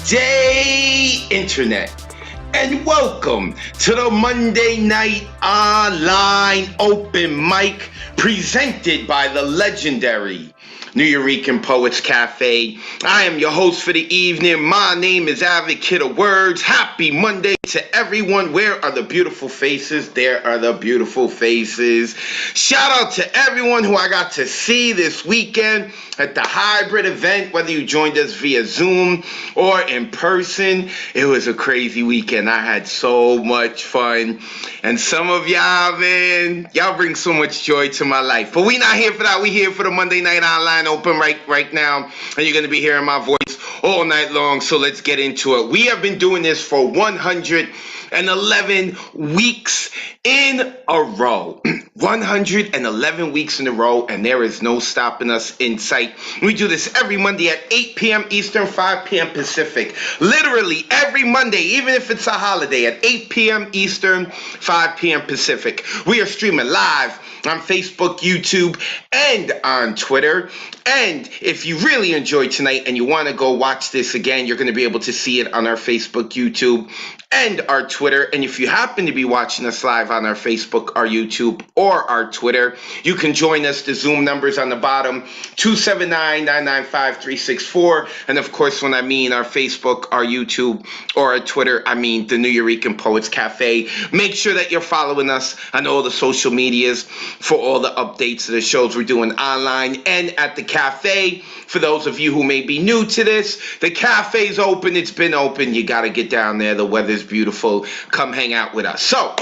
day, Internet, and welcome to the Monday Night Online Open Mic presented by the legendary Nuyorican Poets Cafe. I am your host for the evening. My name is Advocate of Wordz. Happy Monday to everyone. Where are the beautiful faces? There are the beautiful faces. Shout out to everyone who I got to see this weekend at the hybrid event, whether you joined us via Zoom or in person. It was a crazy weekend. I had so much fun. And some of y'all, man, y'all bring so much joy to my life. But we not here for that. We here for the Monday Night Online Open right now. And you're going to be hearing my voice all night long. So let's get into it. We have been doing this for 111 weeks in a row. 111 weeks in a row, and there is no stopping us in sight. We do this every Monday at 8 p.m. Eastern, 5 p.m. Pacific. Literally every Monday, even if it's a holiday, at 8 p.m. Eastern, 5 p.m. Pacific. We are streaming live on Facebook, YouTube, and on Twitter. And if you really enjoyed tonight and you want to go watch this again, you're going to be able to see it on our Facebook, YouTube, and our Twitter. And if you happen to be watching us live on our Facebook, our YouTube, or our Twitter, you can join us. The Zoom numbers on the bottom, 279-995-364. And of course, when I mean our Facebook, our YouTube, or our Twitter, I mean the Nuyorican Poets Cafe. Make sure that you're following us on all the social medias for all the updates of the shows we're doing online and at the cafe. For those of you who may be new to this, the cafe's open. It's been open. You got to get down there. The weather's beautiful. Come hang out with us. So,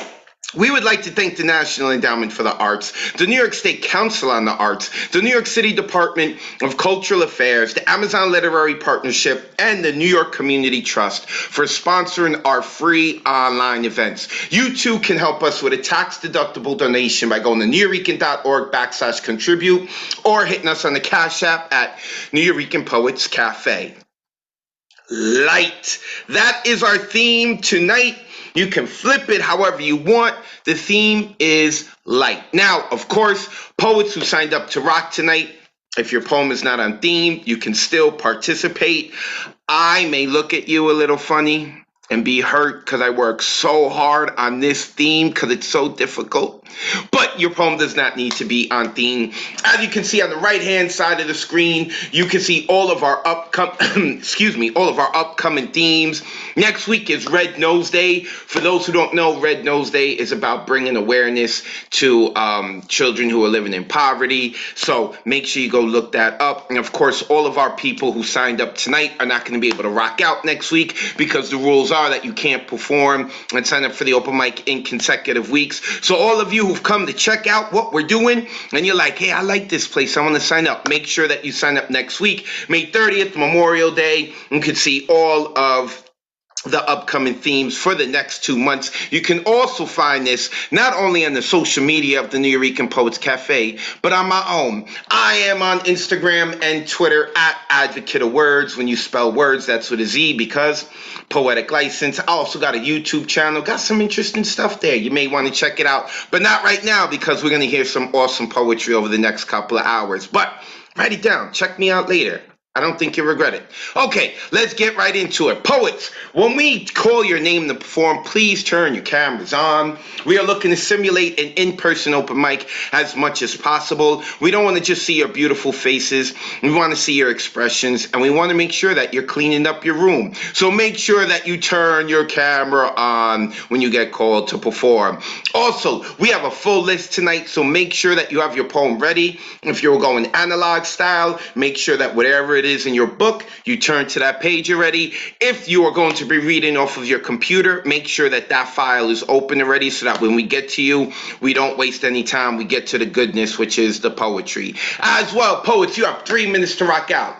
we would like to thank the National Endowment for the Arts, the New York State Council on the Arts, the New York City Department of Cultural Affairs, the Amazon Literary Partnership, and the New York Community Trust for sponsoring our free online events. You too can help us with a tax-deductible donation by going to nuyorican.org/contribute or hitting us on the Cash App at Nuyorican Poets Cafe. Light. That is our theme tonight. You can flip it however you want. The theme is light. Now, of course, poets who signed up to rock tonight, if your poem is not on theme, you can still participate. I may look at you a little funny and be hurt because I work so hard on this theme because it's so difficult. But your poem does not need to be on theme. As you can see on the right-hand side of the screen, you can see all of our upcoming themes. Next week is Red Nose Day. For those who don't know, Red Nose Day is about bringing awareness to children who are living in poverty. So make sure you go look that up. And of course, all of our people who signed up tonight are not going to be able to rock out next week because the rules are that you can't perform and sign up for the open mic in consecutive weeks. So all of you who've come to check out what we're doing and you're like, hey, I like this place, I want to sign up, make sure that you sign up next week. May 30th, Memorial Day. You can see all of the upcoming themes for the next 2 months. You can also find this not only on the social media of the Nuyorican Poets Cafe, but on my own. I am on Instagram and Twitter at Advocate of Wordz. When you spell words, that's with a Z because poetic license. I also got a YouTube channel. Got some interesting stuff there. You may want to check it out, but not right now because we're going to hear some awesome poetry over the next couple of hours. But write it down. Check me out later. I don't think you'll regret it. Okay, let's get right into it. Poets, when we call your name to perform, please turn your cameras on. We are looking to simulate an in-person open mic as much as possible. We don't want to just see your beautiful faces. We want to see your expressions, and we want to make sure that you're cleaning up your room. So make sure that you turn your camera on when you get called to perform. Also, we have a full list tonight, so make sure that you have your poem ready. If you're going analog style, make sure that whatever it is in your book, you turn to that page already. If you are going to be reading off of your computer, make sure that that file is open already so that when we get to you, we don't waste any time. We get to the goodness, which is the poetry. As well, poets, you have 3 minutes to rock out.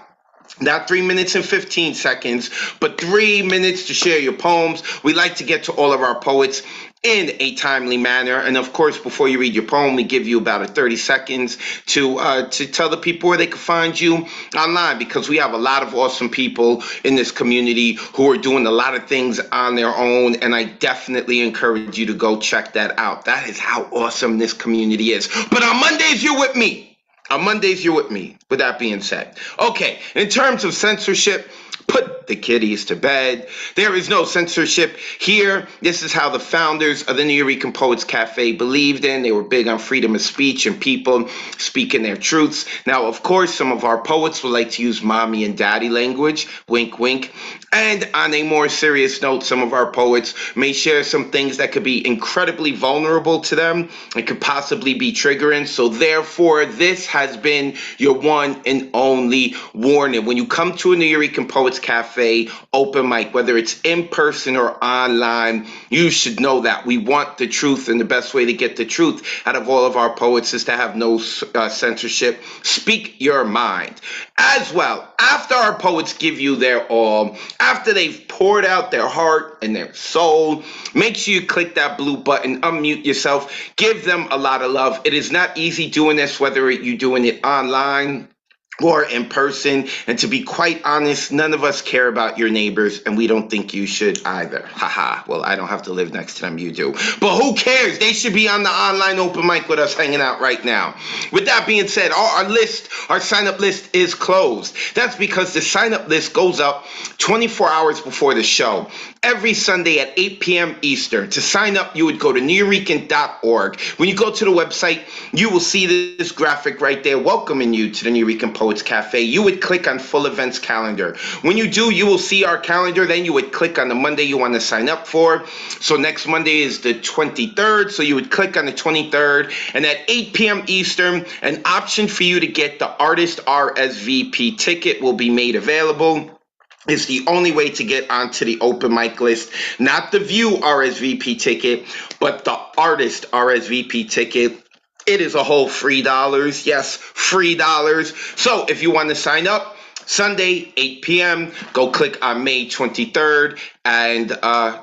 Not 3 minutes and 15 seconds, but 3 minutes to share your poems. We like to get to all of our poets in a timely manner. And of course, before you read your poem, we give you about 30 seconds to tell the people where they can find you online, because we have a lot of awesome people in this community who are doing a lot of things on their own. And I definitely encourage you to go check that out. That is how awesome this community is. But on Mondays, you're with me. On Mondays, you're with me, with that being said. Okay, in terms of censorship, put the kiddies to bed. There is no censorship here. This is how the founders of the New Eureka Poets Cafe believed in. They were big on freedom of speech and people speaking their truths. Now, of course, some of our poets would like to use mommy and daddy language, wink, wink. And on a more serious note, some of our poets may share some things that could be incredibly vulnerable to them and could possibly be triggering. So therefore, this has been your one and only warning. When you come to a New Eureka Poets Cafe open mic, whether it's in person or online, you should know that we want the truth, and the best way to get the truth out of all of our poets is to have no censorship. Speak your mind. As well, after our poets give you their all, after they've poured out their heart and their soul, make sure you click that blue button, unmute yourself, give them a lot of love. It is not easy doing this, whether you're doing it online or in person. And to be quite honest, none of us care about your neighbors, and we don't think you should either. Haha. Well, I don't have to live next to them, you do. But who cares? They should be on the online open mic with us hanging out right now. With that being said, our sign-up list is closed. That's because the sign-up list goes up 24 hours before the show. Every Sunday at 8 p.m. Eastern. To sign up, you would go to nuyurekan.org. When you go to the website, you will see this graphic right there welcoming you to the New Eureka Poets Cafe. You would click on full events calendar. When you do, you will see our calendar. Then you would click on the Monday you want to sign up for. So next Monday is the 23rd. So you would click on the 23rd. And at 8 p.m. Eastern, an option for you to get the artist RSVP ticket will be made available. It's the only way to get onto the open mic list. Not the view RSVP ticket, but the artist RSVP ticket. It is a whole $3. Yes, $3. So if you want to sign up, Sunday, 8 p.m., go click on May 23rd and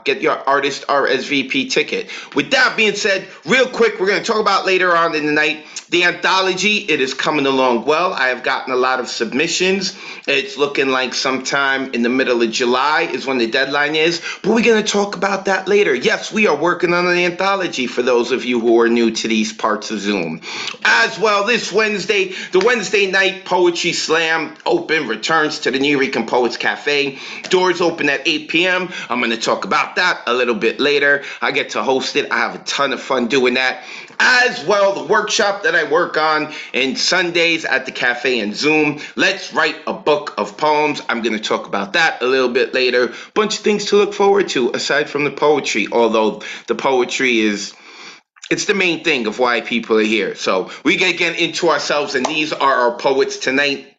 get your artist RSVP ticket. With that being said, real quick, we're going to talk about later on in the night the anthology. It is coming along well. I have gotten a lot of submissions. It's looking like sometime in the middle of July is when the deadline is, but we're going to talk about that later. Yes, we are working on an anthology for those of you who are new to these parts of Zoom. As well, this Wednesday, the Wednesday night Poetry Slam open returns to the New Eureka Poets Cafe. Doors open at 8 p.m. I'm going to talk about that a little bit later. I get to host it. I have a ton of fun doing that. As well, the workshop that I work on in Sundays at the cafe and Zoom. Let's write a book of poems. I'm going to talk about that a little bit later. Bunch of things to look forward to aside from the poetry, although the poetry it's the main thing of why people are here. So we get again into ourselves, and these are our poets tonight.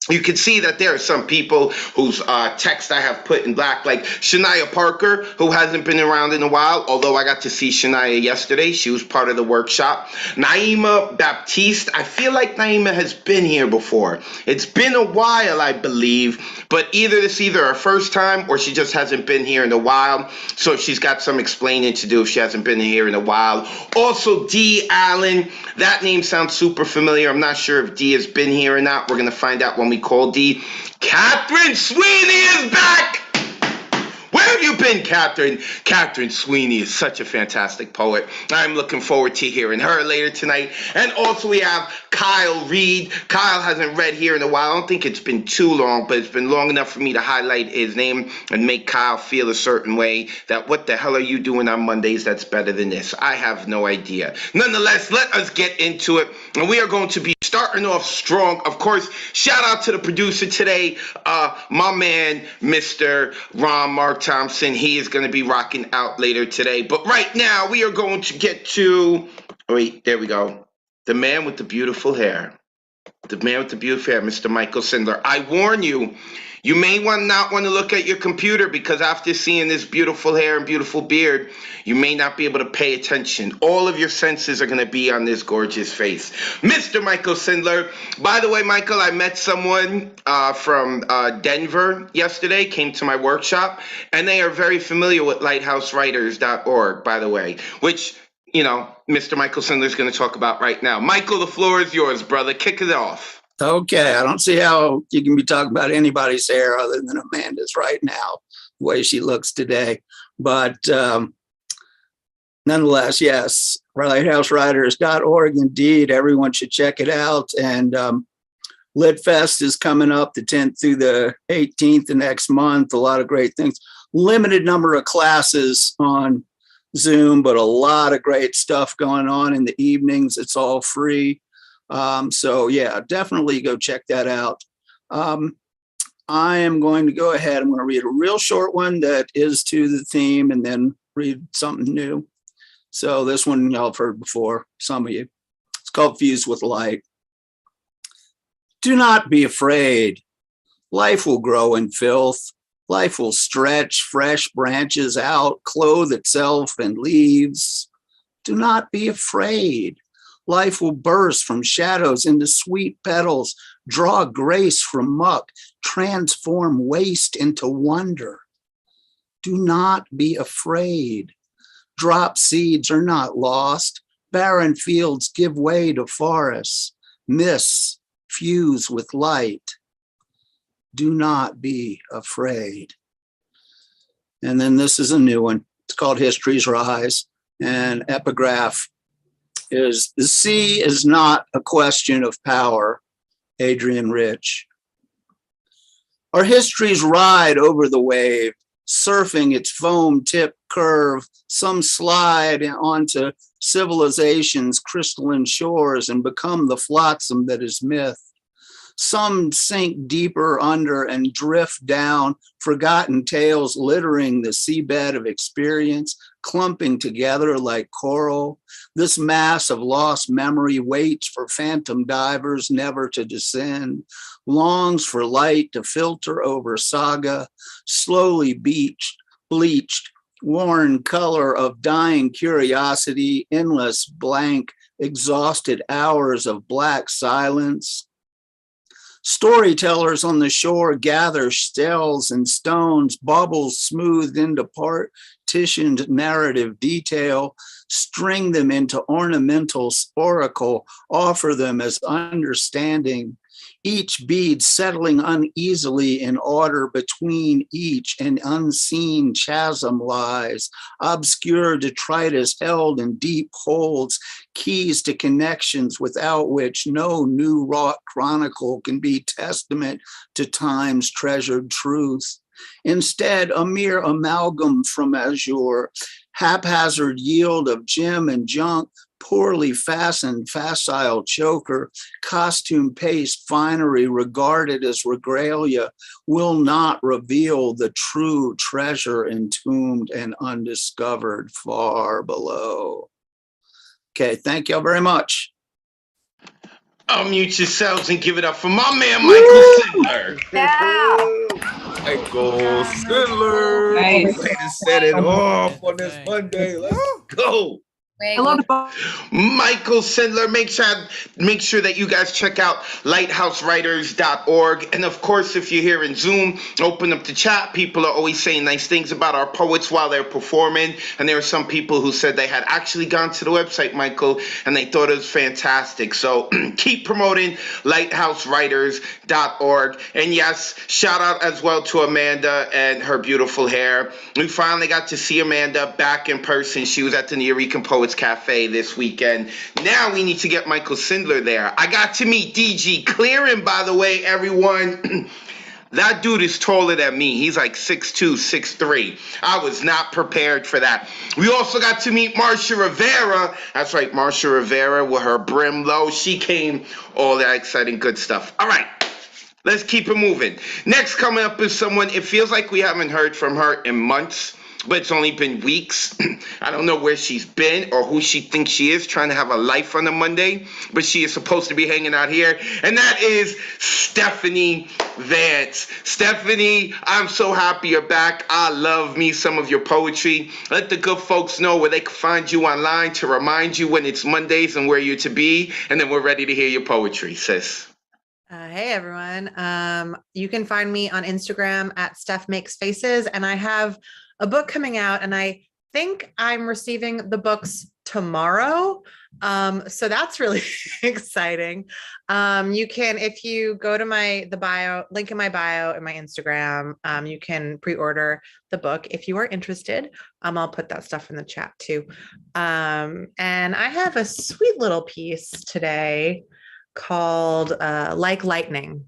You can see that there are some people whose text I have put in black, like Shania Parker, who hasn't been around in a while, although I got to see Shania yesterday. She was part of the workshop. Naima Baptiste, I feel like Naima has been here before. It's been a while, I believe, but either her first time or she just hasn't been here in a while, so she's got some explaining to do if she hasn't been here in a while. Also, Dee Allen, that name sounds super familiar. I'm not sure if Dee has been here or not. We're going to find out when we call Dee. Catherine Sweeney is back! Where have you been, Catherine? Catherine Sweeney is such a fantastic poet. I'm looking forward to hearing her later tonight. And also we have Kyle Reed. Kyle hasn't read here in a while. I don't think it's been too long, but it's been long enough for me to highlight his name and make Kyle feel a certain way that what the hell are you doing on Mondays that's better than this? I have no idea. Nonetheless, let us get into it. And we are going to be starting off strong. Of course, shout out to the producer today, my man, Mr. Ron Mark Thompson. He is going to be rocking out later today. But right now, we are going to get to, wait, there we go. The man with the beautiful hair. The man with the beautiful hair, Mr. Michael Sindler. I warn you, you may not want to look at your computer, because after seeing this beautiful hair and beautiful beard, you may not be able to pay attention. All of your senses are going to be on this gorgeous face. Mr. Michael Sindler. By the way, Michael, I met someone from Denver yesterday, came to my workshop, and they are very familiar with lighthousewriters.org, by the way, which, you know, Mr. Michael Sindler is going to talk about right now. Michael, the floor is yours, brother. Kick it off. Okay, I don't see how you can be talking about anybody's hair other than Amanda's right now, the way she looks today. But nonetheless, yes, lighthousewriters.org. Indeed, everyone should check it out. And Lit Fest is coming up the 10th through the 18th the next month. A lot of great things. Limited number of classes on Zoom, but a lot of great stuff going on in the evenings. It's all free. So yeah, definitely go check that out. I am going to go ahead. I'm going to read a real short one that is to the theme and then read something new. So this one y'all have heard before, some of you. It's called Fused with Light. Do not be afraid. Life will grow in filth. Life will stretch fresh branches out, clothe itself in leaves. Do not be afraid. Life will burst from shadows into sweet petals, draw grace from muck, transform waste into wonder. Do not be afraid. Drop seeds are not lost. Barren fields give way to forests. Mists fuse with light. Do not be afraid. And then this is a new one. It's called History's Rise. And epigraph is, the sea is not a question of power. Adrian Rich. Our histories ride over the wave, surfing its foam-tipped curve. Some slide onto civilization's crystalline shores and become the flotsam that is myth. Some sink deeper under and drift down, forgotten tales littering the seabed of experience, clumping together like coral. This mass of lost memory waits for phantom divers never to descend, longs for light to filter over saga, slowly bleached, worn color of dying curiosity, endless blank, exhausted hours of black silence. Storytellers on the shore gather shells and stones, bubbles smoothed into partitioned narrative detail, string them into ornamental oracle, offer them as understanding. Each bead settling uneasily in order between each, an unseen chasm lies, obscure detritus held in deep holes, keys to connections without which no new wrought chronicle can be testament to time's treasured truth. Instead, a mere amalgam from azure, haphazard yield of gem and junk, poorly fastened facile choker, costume paste finery regarded as regalia, will not reveal the true treasure entombed and undiscovered far below. Okay, thank you very much. Unmute yourselves and give it up for my man, Michael Sindler. Yeah. Michael Sindler. Nice. Way to set it off on this Monday. Let's go. Hello. Michael Sindler. Make sure that you guys check out lighthousewriters.org. And of course, if you're here in Zoom, open up the chat. People are always saying nice things about our poets while they're performing. And there are some people who said they had actually gone to the website, Michael, and they thought it was fantastic. So keep promoting lighthousewriters.org. And yes, shout out as well to Amanda and her beautiful hair. We finally got to see Amanda back in person. She was at the Nuyorican Poets Cafe this weekend. Now we need to get Michael Sindler there. I got to meet DG Clearing, by the way, everyone. That dude is taller than me. He's like 6'2", 6'3". I was not prepared for that. We also got to meet Marcia Rivera. That's right, Marcia Rivera with her brim low. She came, all that exciting good stuff. All right, let's keep it moving. Next coming up is someone, it feels like we haven't heard from her in months, but it's only been weeks. I don't know where she's been or who she thinks she is, trying to have a life on a Monday, but she is supposed to be hanging out here, and that is Stephanie Vance. Stephanie, I'm so happy you're back. I love me some of your poetry. Let the good folks know where they can find you online to remind you when it's Mondays and where you're to be, and then we're ready to hear your poetry, sis. Hey everyone. You can find me on Instagram at Steph Makes Faces, and I have a book coming out, and I think I'm receiving the book's tomorrow. So that's really exciting. You can, if you go to the bio, link in my bio in my Instagram, you can pre-order the book if you are interested. I'll put that stuff in the chat too. And I have a sweet little piece today called Like Lightning.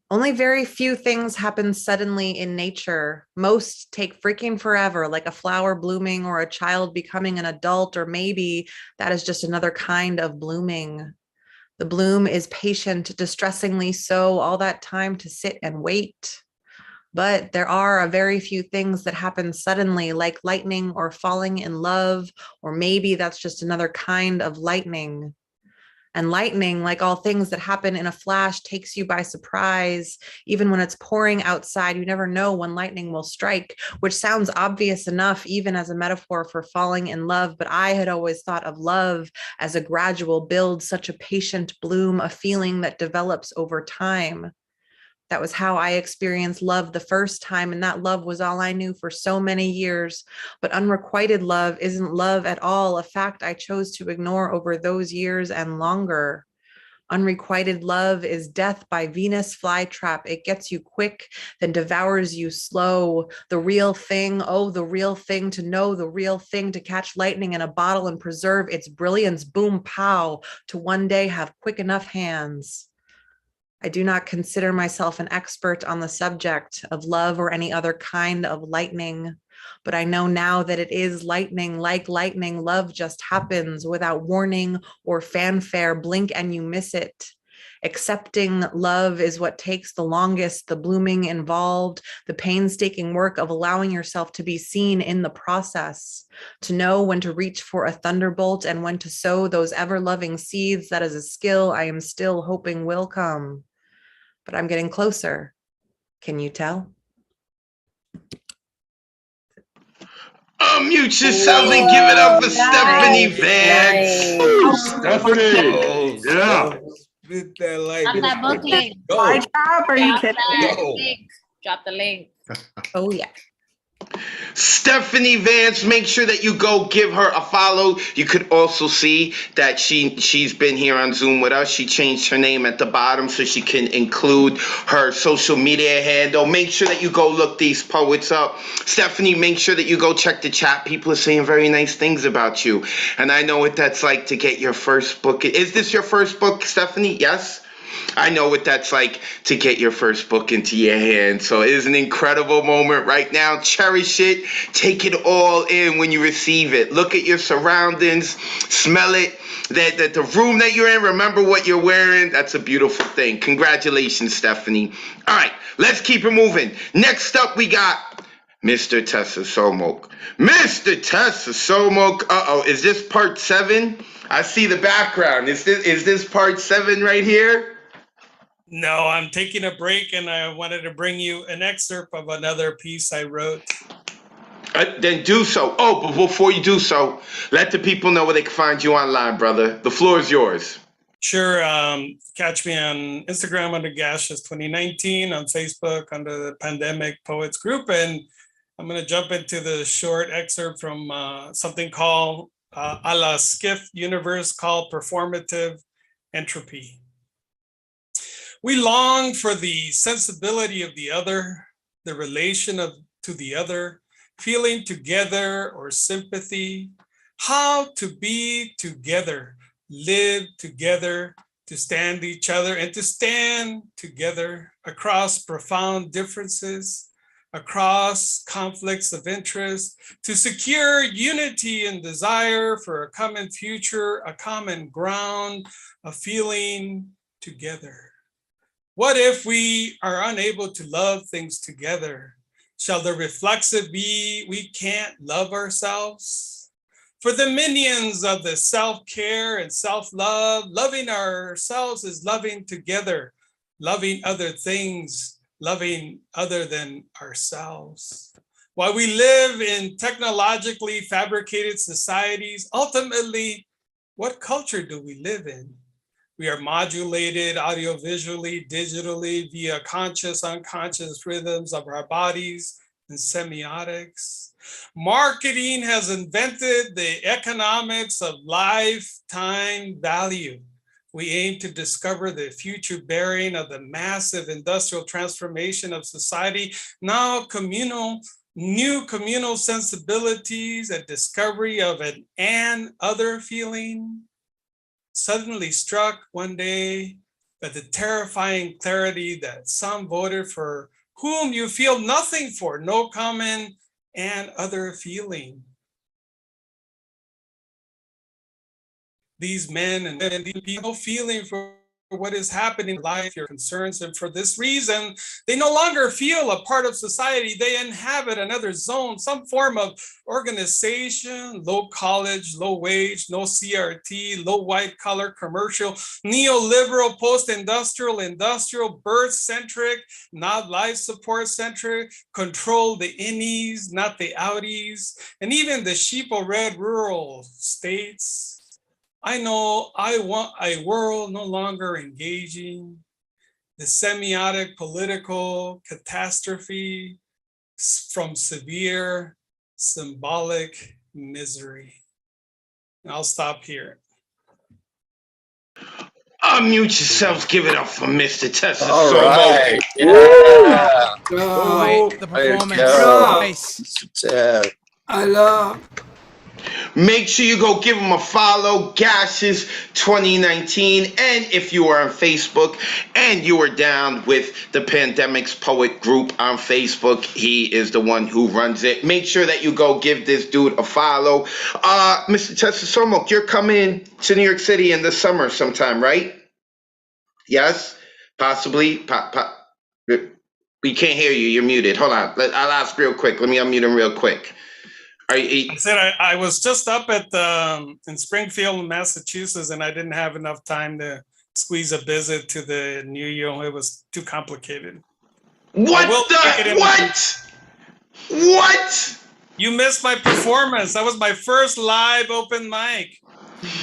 Only very few things happen suddenly in nature. Most take freaking forever, like a flower blooming or a child becoming an adult, or maybe that is just another kind of blooming. The bloom is patient, distressingly so, all that time to sit and wait. But there are a very few things that happen suddenly, like lightning or falling in love, or maybe that's just another kind of lightning. And lightning, like all things that happen in a flash, takes you by surprise. Even when it's pouring outside, you never know when lightning will strike, which sounds obvious enough, even as a metaphor for falling in love. But I had always thought of love as a gradual build, such a patient bloom, a feeling that develops over time. That was how I experienced love the first time, and that love was all I knew for so many years. But unrequited love isn't love at all, a fact I chose to ignore over those years and longer. Unrequited love is death by Venus flytrap. It gets you quick, then devours you slow. The real thing, oh, the real thing, to know the real thing, to catch lightning in a bottle and preserve its brilliance, boom, pow, to one day have quick enough hands. I do not consider myself an expert on the subject of love or any other kind of lightning, but I know now that it is lightning. Like lightning, love just happens without warning or fanfare. Blink and you miss it. Accepting love is what takes the longest, the blooming involved, the painstaking work of allowing yourself to be seen in the process, to know when to reach for a thunderbolt and when to sow those ever-loving seeds. That is a skill I am still hoping will come, but I'm getting closer. Can you tell? Unmute yourselves and give it up for Stephanie Nice. Vance. Nice. Stephanie. Oh, Yeah. Spit that light. Drop that book link. Go. My job, are you Drop kidding? that Go. link. Drop the link. Oh yeah. Stephanie Vance, make sure that you go give her a follow. You could also see that she's been here on Zoom with us. She changed her name at the bottom so she can include her social media handle. Make sure that you go look these poets up. Stephanie, make sure that you go check the chat. People are saying very nice things about you. And I know what that's like to get your first book. Is this your first book, Stephanie? Yes? I know what that's like to get your first book into your hand. So it is an incredible moment right now. Cherish it. Take it all in when you receive it. Look at your surroundings. Smell it. That the room that you're in, remember what you're wearing. That's a beautiful thing. Congratulations, Stephanie. All right, let's keep it moving. Next up, we got Mr. Tessa Somok. Mr. Tessa Somok. Uh-oh, is this part 7? I see the background. Is this part 7 right here? No, I'm taking a break and I wanted to bring you an excerpt of another piece I wrote. Then do so. Oh, but before you do so, let the people know where they can find you online, brother. The floor is yours. Sure. Catch me on Instagram under Gaseous 2019, on Facebook under the Pandemic Poets Group. And I'm going to jump into the short excerpt from something called a la Skiff universe called Performative Entropy. We long for the sensibility of the other, the relation to the other, feeling together or sympathy, how to be together, live together, to stand each other and to stand together across profound differences, across conflicts of interest, to secure unity and desire for a common future, a common ground, a feeling together. What if we are unable to love things together? Shall the reflexive be we can't love ourselves? For the minions of the self-care and self-love, loving ourselves is loving together, loving other things, loving other than ourselves. While we live in technologically fabricated societies, ultimately, what culture do we live in? We are modulated audiovisually, digitally, via conscious, unconscious rhythms of our bodies and semiotics. Marketing has invented the economics of lifetime value. We aim to discover the future bearing of the massive industrial transformation of society. Now new communal sensibilities, a discovery of an other feeling, suddenly struck one day by the terrifying clarity that some voted for whom you feel nothing for, no common and other feeling. These men and women, these people feeling for what is happening in life, your concerns, and for this reason, they no longer feel a part of society. They inhabit another zone, some form of organization, low college, low wage, no CRT, low white collar, commercial, neoliberal, post-industrial, industrial, birth-centric, not life support-centric, control the innies, not the outies, and even the sheeple-red rural states. I know I want a world no longer engaging the semiotic political catastrophe from severe symbolic misery. And I'll stop here. Unmute yourselves. Give it up for Mr. Tessa. All Somo. right. Yeah. Go. The Way to performance. go. Nice. Ted. I love. Make sure you go give him a follow, Gashes 2019. And if you are on Facebook and you are down with the Pandemics Poet group on Facebook, he is the one who runs it. Make sure that you go give this dude a follow. Mr. Tessa Somok, you're coming to New York City in the summer sometime, right? Yes? Possibly? We can't hear you. You're muted. Hold on. I'll ask real quick. Let me unmute him real quick. I said I was just up at in Springfield, Massachusetts, and I didn't have enough time to squeeze a visit to the New York. It was too complicated. What You missed my performance. That was my first live open mic.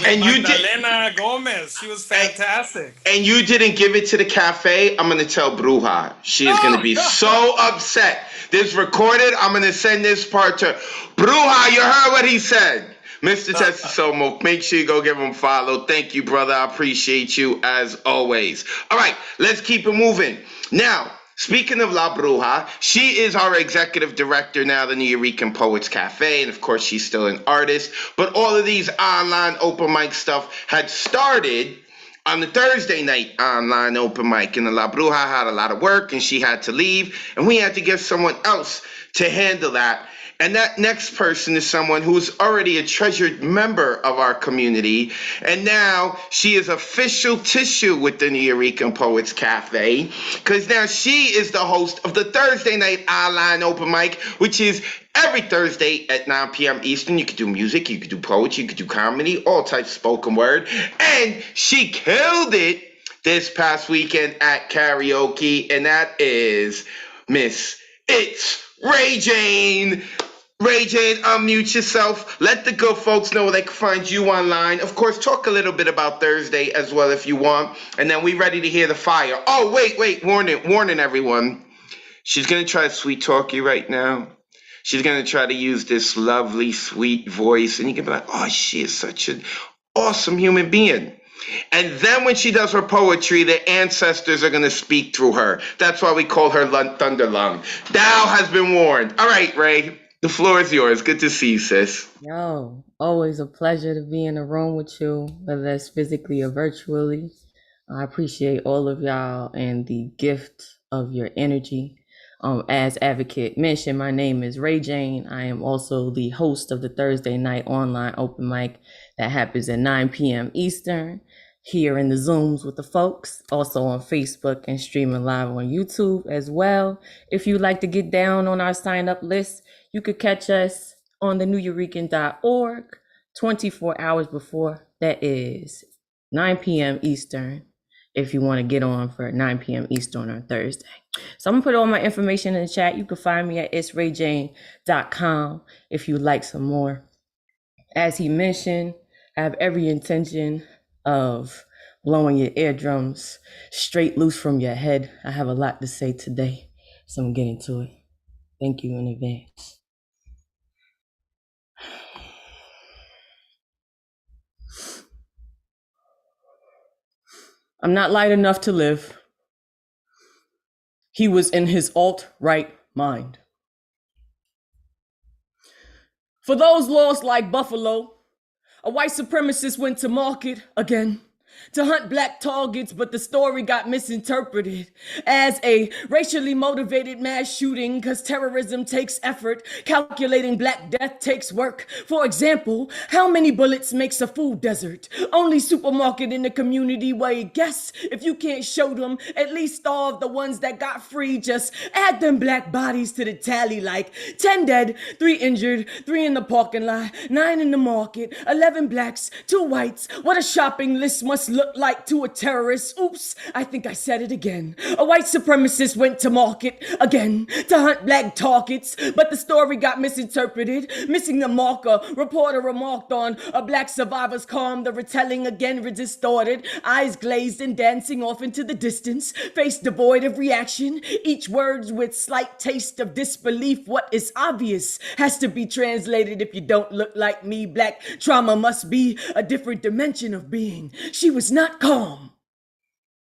And you did. Magdalena Gomez. She was fantastic. And you didn't give it to the cafe? I'm gonna tell Bruja. She is gonna be so upset. This recorded. I'm gonna send this part to Bruja. You heard what he said. Mr. Tessasomo, make sure you go give him a follow. Thank you, brother. I appreciate you as always. All right, let's keep it moving. Now, speaking of La Bruja, she is our executive director now, the New Eurekan Poets Cafe, and of course, she's still an artist. But all of these online open mic stuff had started on the Thursday night online open mic, and the La Bruja had a lot of work, and she had to leave, and we had to get someone else to handle that. And that next person is someone who's already a treasured member of our community. And now she is official tissue with the New Eurekan Poets Cafe, because now she is the host of the Thursday night online open mic, which is every Thursday at 9 p.m. Eastern. You could do music, you could do poetry, you could do comedy, all types of spoken word. And she killed it this past weekend at karaoke, and that is Miss It's Ray Jane. Ray Jane, unmute yourself. Let the good folks know where they can find you online. Of course, talk a little bit about Thursday as well if you want. And then we ready to hear the fire. Oh, wait, warning everyone. She's going to try to sweet talk you right now. She's going to try to use this lovely, sweet voice. And you can be like, oh, she is such an awesome human being. And then when she does her poetry, the ancestors are going to speak through her. That's why we call her Thunder Lung. Thou has been warned. All right, Ray, the floor is yours. Good to see you, sis. Yo, always a pleasure to be in the room with you, whether that's physically or virtually. I appreciate all of y'all and the gift of your energy. As Advocate mentioned, my name is Ray Jane. I am also the host of the Thursday night online open mic that happens at 9 p.m. Eastern, here in the Zooms with the folks, also on Facebook and streaming live on YouTube as well. If you'd like to get down on our sign up list, you could catch us on the neweurekan.org 24 hours before. That is 9 p.m. Eastern, if you want to get on for 9 p.m. Eastern on Thursday. So I'm gonna put all my information in the chat. You can find me at itsrayjane.com if you'd like some more. As he mentioned, I have every intention of blowing your eardrums straight loose from your head. I have a lot to say today, so I'm getting to it. Thank you in advance. I'm not light enough to live. He was in his alt-right mind. For those lost like Buffalo, a white supremacist went to market again to hunt black targets, but the story got misinterpreted as a racially motivated mass shooting because terrorism takes effort. Calculating black death takes work. For example, how many bullets makes a food desert? Only supermarket in the community where you guess if you can't show them, at least starve the ones that got free. Just add them black bodies to the tally like 10 dead, 3 injured, 3 in the parking lot, 9 in the market, 11 blacks, 2 whites. What a shopping list must look like to a terrorist. Oops, I think I said it again. A white supremacist went to market again to hunt black targets, but the story got misinterpreted. Missing the marker, reporter remarked on a black survivor's calm. The retelling again distorted, eyes glazed and dancing off into the distance, face devoid of reaction, each word with slight taste of disbelief. What is obvious has to be translated. If you don't look like me, black trauma must be a different dimension of being. She was not calm.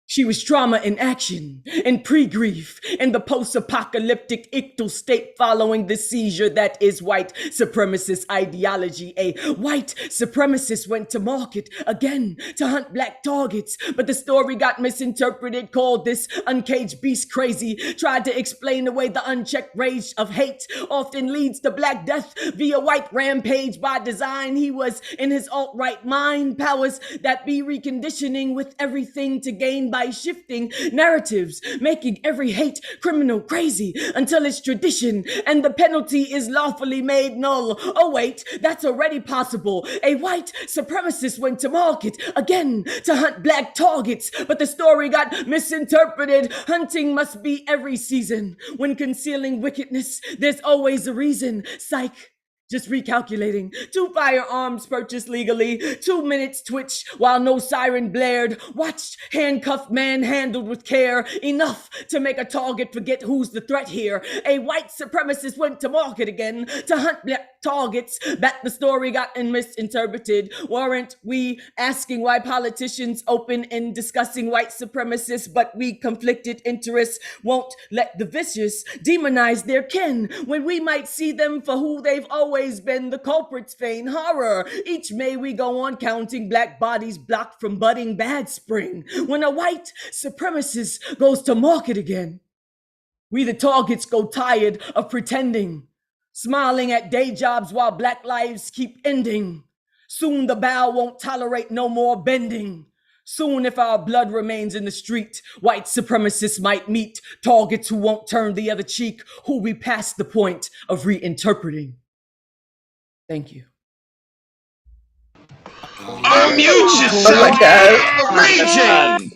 She was trauma in action, in pre-grief, in the post-apocalyptic ictal state following the seizure that is white supremacist ideology. A white supremacist went to market again to hunt black targets, but the story got misinterpreted, called this uncaged beast crazy, tried to explain away the unchecked rage of hate often leads to black death via white rampage by design. He was in his alt-right mind, powers that be reconditioning with everything to gain by shifting narratives, making every hate criminal crazy until it's tradition and the penalty is lawfully made null. Oh wait, that's already possible. A white supremacist went to market again to hunt black targets, but the story got misinterpreted. Hunting must be every season. When concealing wickedness, there's always a reason. Psych. Just recalculating. 2 firearms purchased legally. 2 minutes twitch while no siren blared. Watched handcuffed man handled with care. Enough to make a target forget who's the threat here. A white supremacist went to market again to hunt black targets. That the story got misinterpreted. Weren't we asking why politicians open in discussing white supremacists, but we conflicted interests won't let the vicious demonize their kin when we might see them for who they've always been. The culprits feign horror. Each May we go on counting black bodies blocked from budding bad spring. When a white supremacist goes to market again, we the targets go tired of pretending, smiling at day jobs while black lives keep ending. Soon the bow won't tolerate no more bending. Soon, if our blood remains in the street, white supremacists might meet targets who won't turn the other cheek, who we past the point of reinterpreting. Thank you. Unmute yourself. Oh my God. Raging.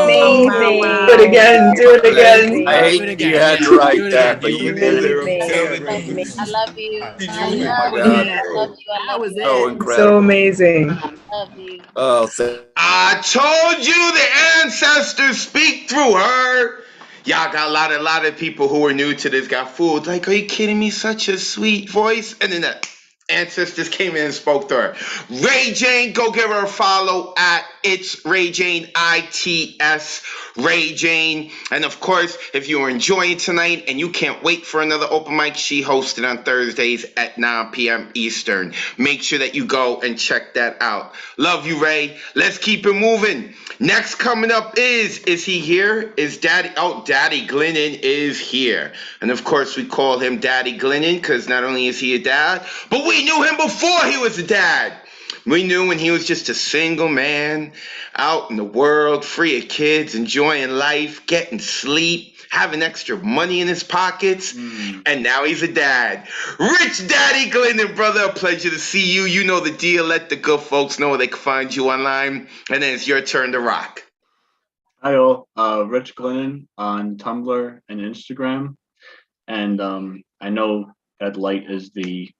Amazing. Do it again. Do it again. I hate you had to write that, but you did it. Amazing. I love you. Did I you? love you. God. I love you. I love you. So I incredible. So amazing. love you. Oh, I told you the ancestors speak through her. Y'all got a lot of people who are new to this got fooled. Like, are you kidding me? Such a sweet voice. And then the ancestors came in and spoke to her. Ray Jane, go give her a follow at It's Ray Jane, ITS Ray Jane. And of course, if you are enjoying tonight and you can't wait for another open mic, she hosted on Thursdays at 9 p.m. Eastern. Make sure that you go and check that out. Love you, Ray. Let's keep it moving. Next coming up is he here? Is Daddy? Oh, Daddy Glennon is here. And of course, we call him Daddy Glennon because not only is he a dad, but we knew him before he was a dad. We knew when he was just a single man out in the world, free of kids, enjoying life, getting sleep, having extra money in his pockets, and now he's a dad. Rich Daddy Glennon, brother, a pleasure to see you. You know the deal. Let the good folks know where they can find you online, and then it's your turn to rock. Hi all, Rich Glennon on Tumblr and Instagram, and I know that light is the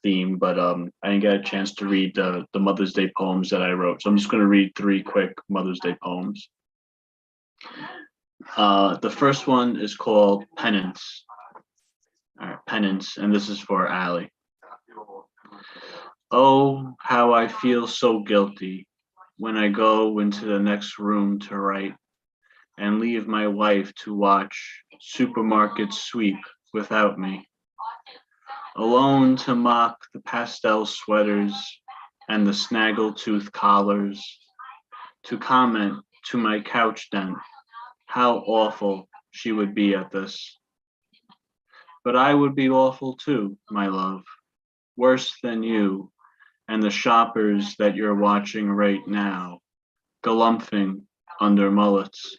theme, but I didn't get a chance to read the Mother's Day poems that I wrote, so I'm just going to read 3 quick Mother's Day poems. The first one is called Penance. All right, penance, and this is for Allie. Oh, how I feel so guilty when I go into the next room to write and leave my wife to watch supermarket sweep without me. Alone to mock the pastel sweaters and the snaggletooth collars, to comment to my couch dent how awful she would be at this. But I would be awful too, my love, worse than you and the shoppers that you're watching right now, galumphing under mullets.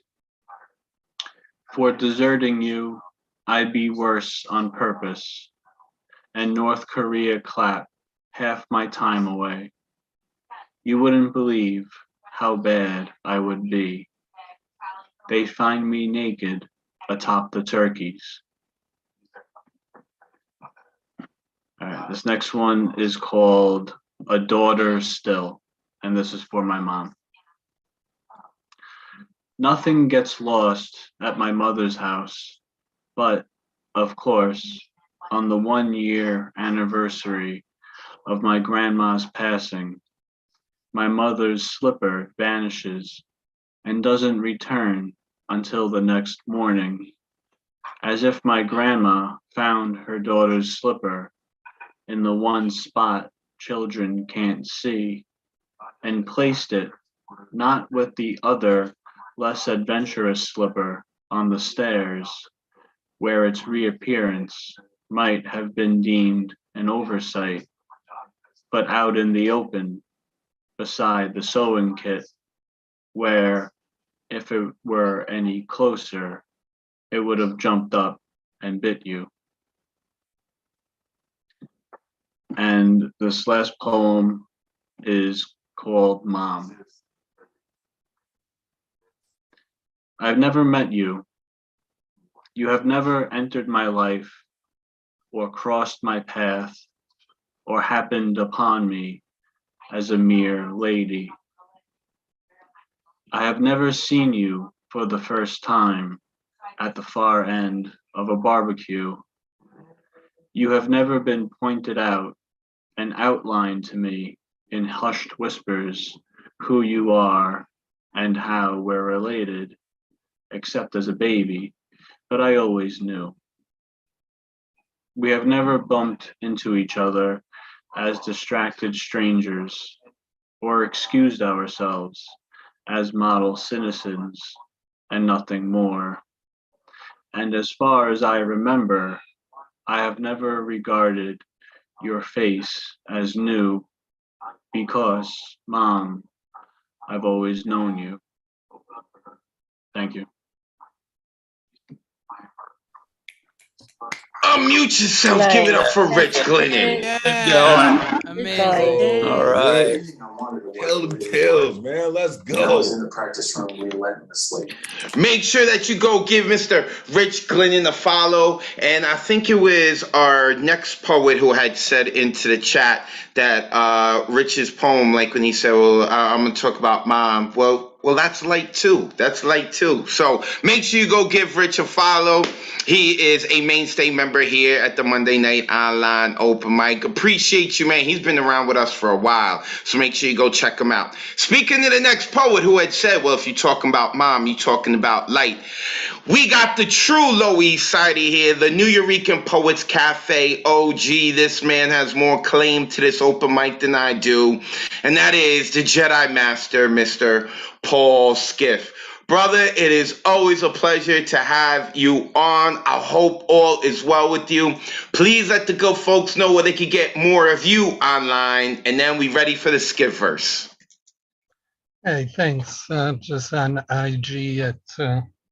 For deserting you, I'd be worse on purpose, and North Korea clap half my time away. You wouldn't believe how bad I would be. They find me naked atop the turkeys. All right, this next one is called A Daughter Still, and this is for my mom. Nothing gets lost at my mother's house, but, of course, on the 1-year anniversary of my grandma's passing, my mother's slipper vanishes and doesn't return until the next morning, as if my grandma found her daughter's slipper in the one spot children can't see, and placed it not with the other, less adventurous slipper on the stairs, where its reappearance might have been deemed an oversight, but out in the open, beside the sewing kit, where, if it were any closer, it would have jumped up and bit you. And this last poem is called Mom. I've never met you. You have never entered my life or crossed my path or happened upon me as a mere lady. I have never seen you for the first time at the far end of a barbecue. You have never been pointed out and outlined to me in hushed whispers who you are and how we're related, except as a baby, but I always knew. We have never bumped into each other as distracted strangers or excused ourselves as model citizens and nothing more. And as far as I remember, I have never regarded your face as new because, Mom, I've always known you. Thank you. Unmute yourself. Give it up for Rich Glennon. Yeah. Amazing. All right. Tell them tales, man. Let's go. Make sure that you go give Mr. Rich Glennon a follow. And I think it was our next poet who had said into the chat that Rich's poem, like when he said, well, I'm going to talk about Mom. Well, that's light too. That's light too. So make sure you go give Rich a follow. He is a mainstay member here at the Monday Night Online Open Mic. Appreciate you, man. He's been around with us for a while. So make sure you go check him out. Speaking to the next poet who had said, well, if you're talking about Mom, you're talking about light. We got the true Low East Sider here, the New Eurekan Poets Cafe OG. This man has more claim to this open mic than I do. And that is the Jedi Master, Mr. Paul Skiff. Brother, it is always a pleasure to have you on. I hope all is well with you. Please let the good folks know where they can get more of you online. And then we ready for the Skiff verse. Hey, thanks. Just on IG at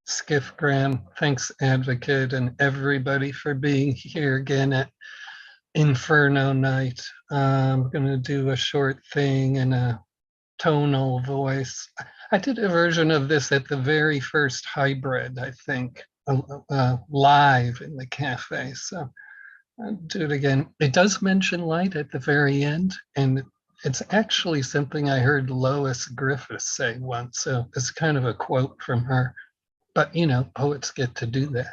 Skiffgram. Thanks, Advocate, and everybody for being here again at Inferno Night. I'm going to do a short thing in a tonal voice. I did a version of this at the very first hybrid, I think, live in the cafe. So I'll do it again. It does mention light at the very end, and it's actually something I heard Lois Griffiths say once. So it's kind of a quote from her. But, you know, poets get to do that.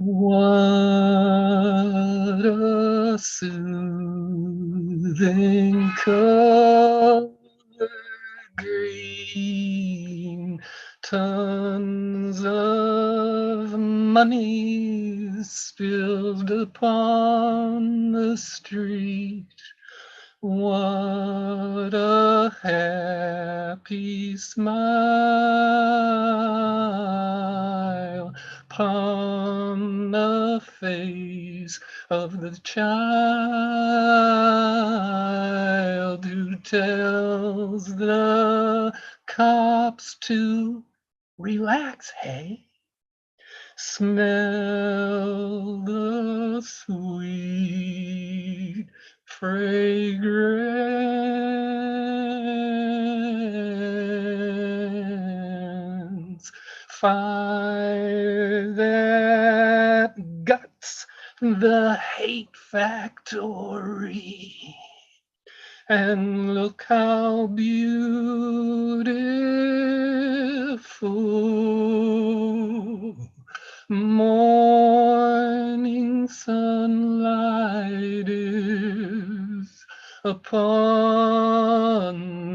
What a soothing color green, tons of money spilled upon the street. What a happy smile upon the face of the child who tells the cops to relax, hey? Smell the sweet fragrance. Fire that guts the hate factory. And look how beautiful morning sunlight is upon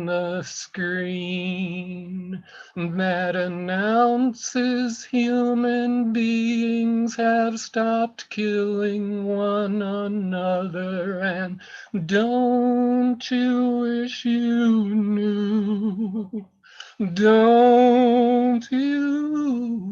the screen that announces human beings have stopped killing one another. And don't you wish you knew? Don't you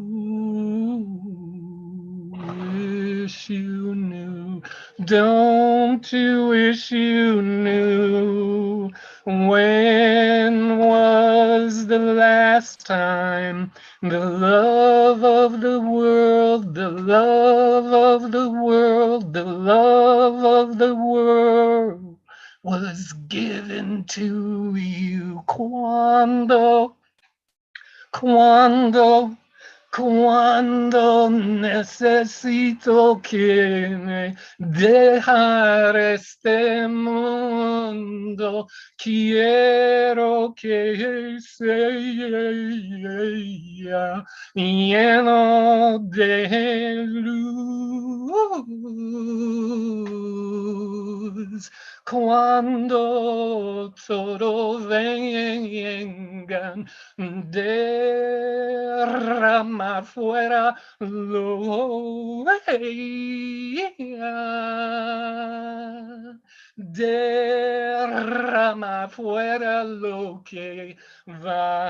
wish you knew? Don't you wish you knew? When was the last time the love of the world, the love of the world, the love of the world was given to you? Cuando necesito que me dejar este mundo, quiero que sea lleno de luz. Cuando todos vengan, derrama fuera lo derrama fuera lo que va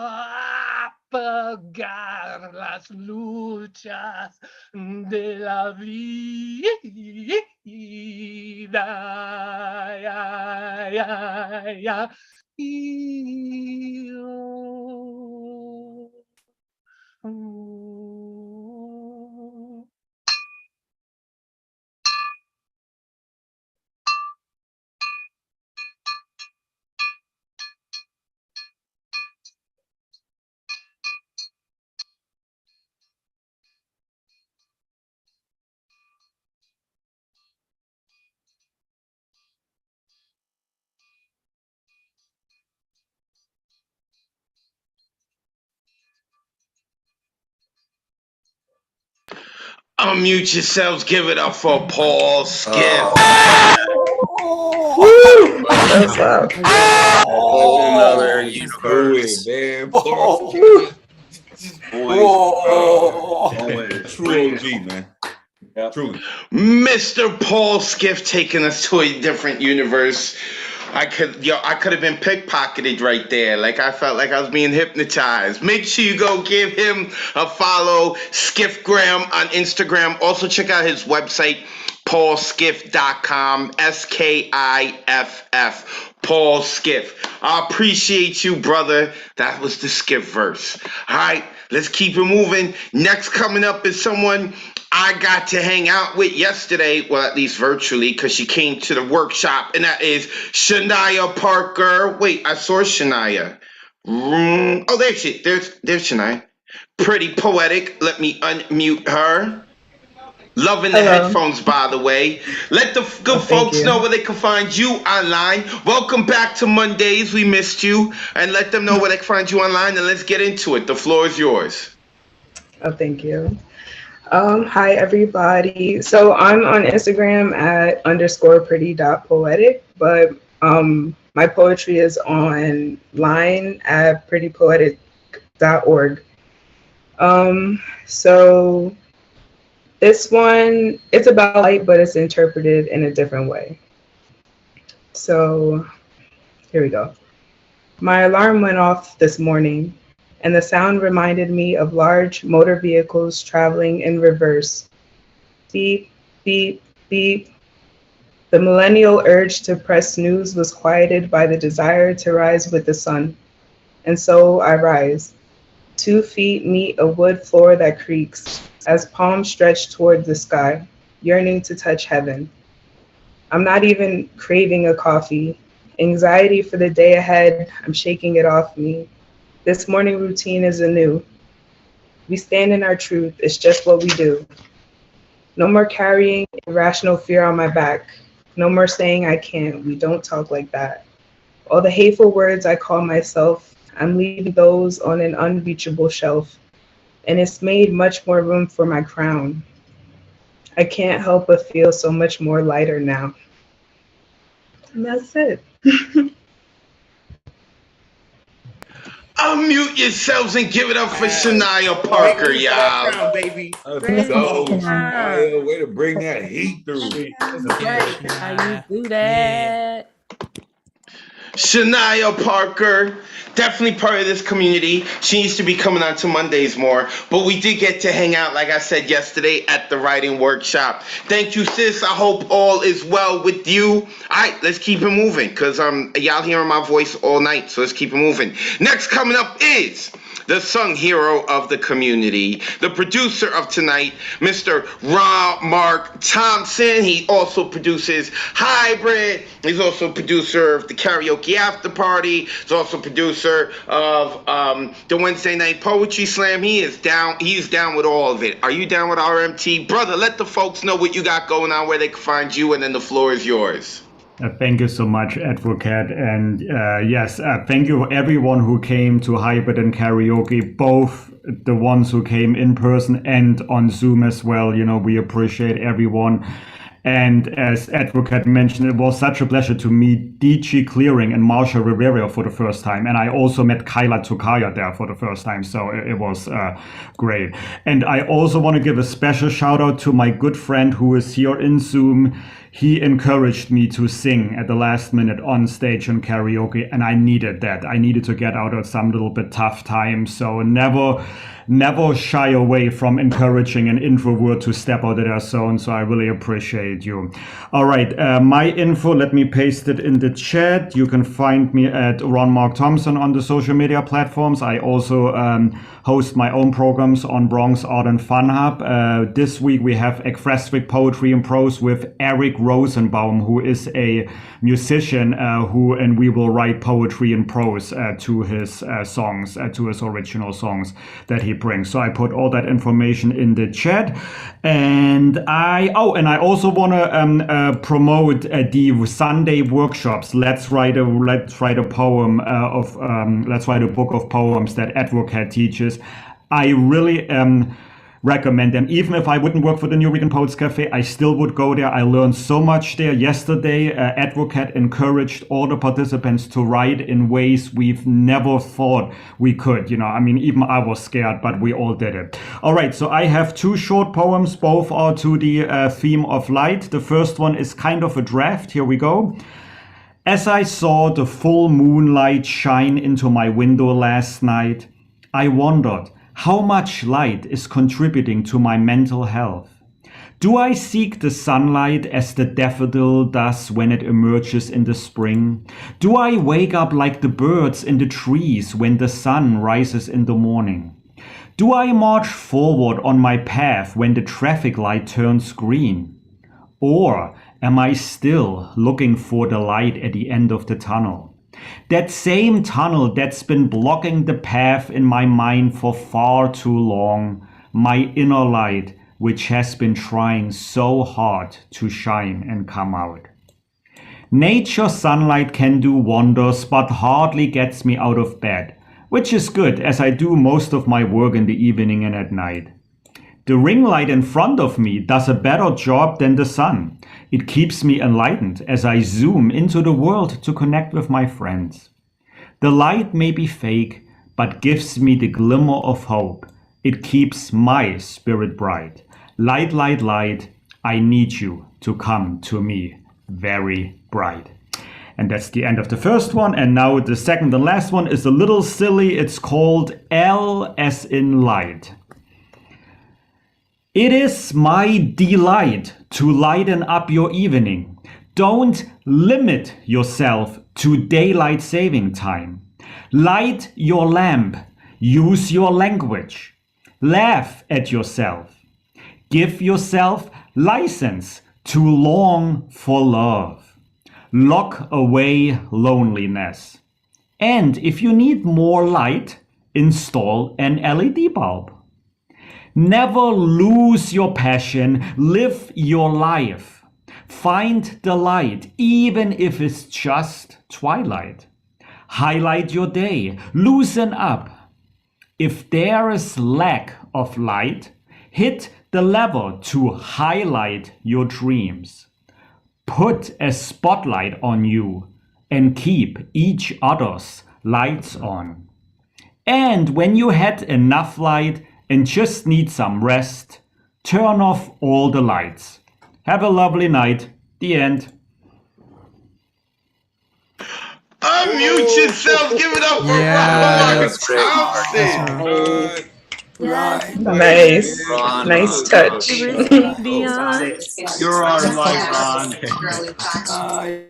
a apagar las luchas de la vida. Unmute yourselves. Give it up for Paul Skiff. That's up. Another universe. Man. True OG, man. Truly. Mr. Paul Skiff taking us to a different universe. I could have been pickpocketed right there. Like I felt like I was being hypnotized. Make sure you go give him a follow, Skiffgram on Instagram. Also check out his website, paulskiff.com, Skiff. Paul Skiff. I appreciate you, brother. That was the Skiff verse. All right, let's keep it moving. Next coming up is someone I got to hang out with yesterday, well, at least virtually, because she came to the workshop, and that is Shania Parker. Wait, I saw Shania. Oh, there's she. There's Shania. Pretty poetic. Let me unmute her. Loving the headphones, by the way. Let the good folks know where they can find you online. Welcome back to Mondays. We missed you. And let them know where they can find you online, and let's get into it. The floor is yours. Oh, thank you. Hi, everybody. So I'm on Instagram at _pretty.poetic, but my poetry is online at prettypoetic.org. So this one, it's about light, but it's interpreted in a different way. So here we go. My alarm went off this morning, and the sound reminded me of large motor vehicles traveling in reverse. Beep, beep, beep. The millennial urge to press snooze was quieted by the desire to rise with the sun. And so I rise. 2 feet meet a wood floor that creaks as palms stretch toward the sky, yearning to touch heaven. I'm not even craving a coffee. Anxiety for the day ahead, I'm shaking it off me. This morning routine is anew. We stand in our truth, it's just what we do. No more carrying irrational fear on my back. No more saying I can't, we don't talk like that. All the hateful words I call myself, I'm leaving those on an unreachable shelf. And it's made much more room for my crown. I can't help but feel so much more lighter now. And that's it. Unmute yourselves and give it up for Shania Parker, y'all. Baby. Let's go. Shania, way to bring that heat through. How you do that? Shania Parker, definitely part of this community. She needs to be coming on to Mondays more. But we did get to hang out, like I said yesterday, at the writing workshop. Thank you, sis. I hope all is well with you. All right, let's keep it moving, because y'all hearing my voice all night, so let's keep it moving. Next coming up is the sung hero of the community, the producer of tonight, Mr. Ron Mark Thompson. He also produces Hybrid. He's also producer of the Karaoke After Party. He's also producer of the Wednesday Night Poetry Slam. He's down with all of it. Are you down with RMT? Brother, let the folks know what you got going on, where they can find you, and then the floor is yours. Thank you so much, Advocate. And yes, thank you everyone who came to Hybrid and Karaoke, both the ones who came in person and on Zoom as well. You know, we appreciate everyone. And as Advocate mentioned, it was such a pleasure to meet D.G. Clearing and Marsha Rivera for the first time. And I also met Kyla Tokaya there for the first time. So it was great. And I also want to give a special shout out to my good friend who is here in Zoom. He encouraged me to sing at the last minute on stage on karaoke, and I needed that. I needed to get out of some little bit tough time. So never shy away from encouraging an introvert to step out of their zone. So I really appreciate you. All right, my info, let me paste it in the chat. You can find me at Ron Mark Thompson on the social media platforms. I also host my own programs on Bronx Art and Fun Hub. This week we have Ekfrestwick Poetry and Prose with Eric Rosenbaum, who is a musician and we will write poetry and prose to his songs, to his original songs that he brings. So I put all that information in the chat. And I also want to promote the Sunday workshops. Let's write a poem let's write a book of poems that Advocate teaches. I really recommend them. Even if I wouldn't work for the New Week in Poets Cafe, I still would go there. I learned so much there. Yesterday, Advocate encouraged all the participants to write in ways we've never thought we could. You know, I mean, even I was scared, but we all did it. All right, so I have 2 short poems. Both are to the theme of light. The first one is kind of a draft. Here we go. As I saw the full moonlight shine into my window last night, I wondered how much light is contributing to my mental health. Do I seek the sunlight as the daffodil does when it emerges in the spring? Do I wake up like the birds in the trees when the sun rises in the morning? Do I march forward on my path when the traffic light turns green? Or am I still looking for the light at the end of the tunnel? That same tunnel that's been blocking the path in my mind for far too long, my inner light, which has been trying so hard to shine and come out. Nature's sunlight can do wonders, but hardly gets me out of bed. which is good as I do most of my work in the evening and at night. The ring light in front of me does a better job than the sun. It keeps me enlightened as I zoom into the world to connect with my friends. The light may be fake, but gives me the glimmer of hope. It keeps my spirit bright. Light, light, light, I need you to come to me very bright. And that's the end of the first one. And now the second and last one is a little silly. It's called L as in light. It is my delight to lighten up your evening. Don't limit yourself to daylight saving time. Light your lamp. Use your language. Laugh at yourself. Give yourself license to long for love. Lock away loneliness. And if you need more light, install an LED bulb. Never lose your passion. Live your life. Find the light, even if it's just twilight. Highlight your day. Loosen up. If there is lack of light, hit the lever to highlight your dreams. Put a spotlight on you and keep each other's lights on. And when you had enough light and just need some rest, turn off all the lights. Have a lovely night. The end. Unmute yourself. Give it up for Yeah, Ron that's Thompson. Right. Nice. Ron, Nice touch. You're our light, Ron.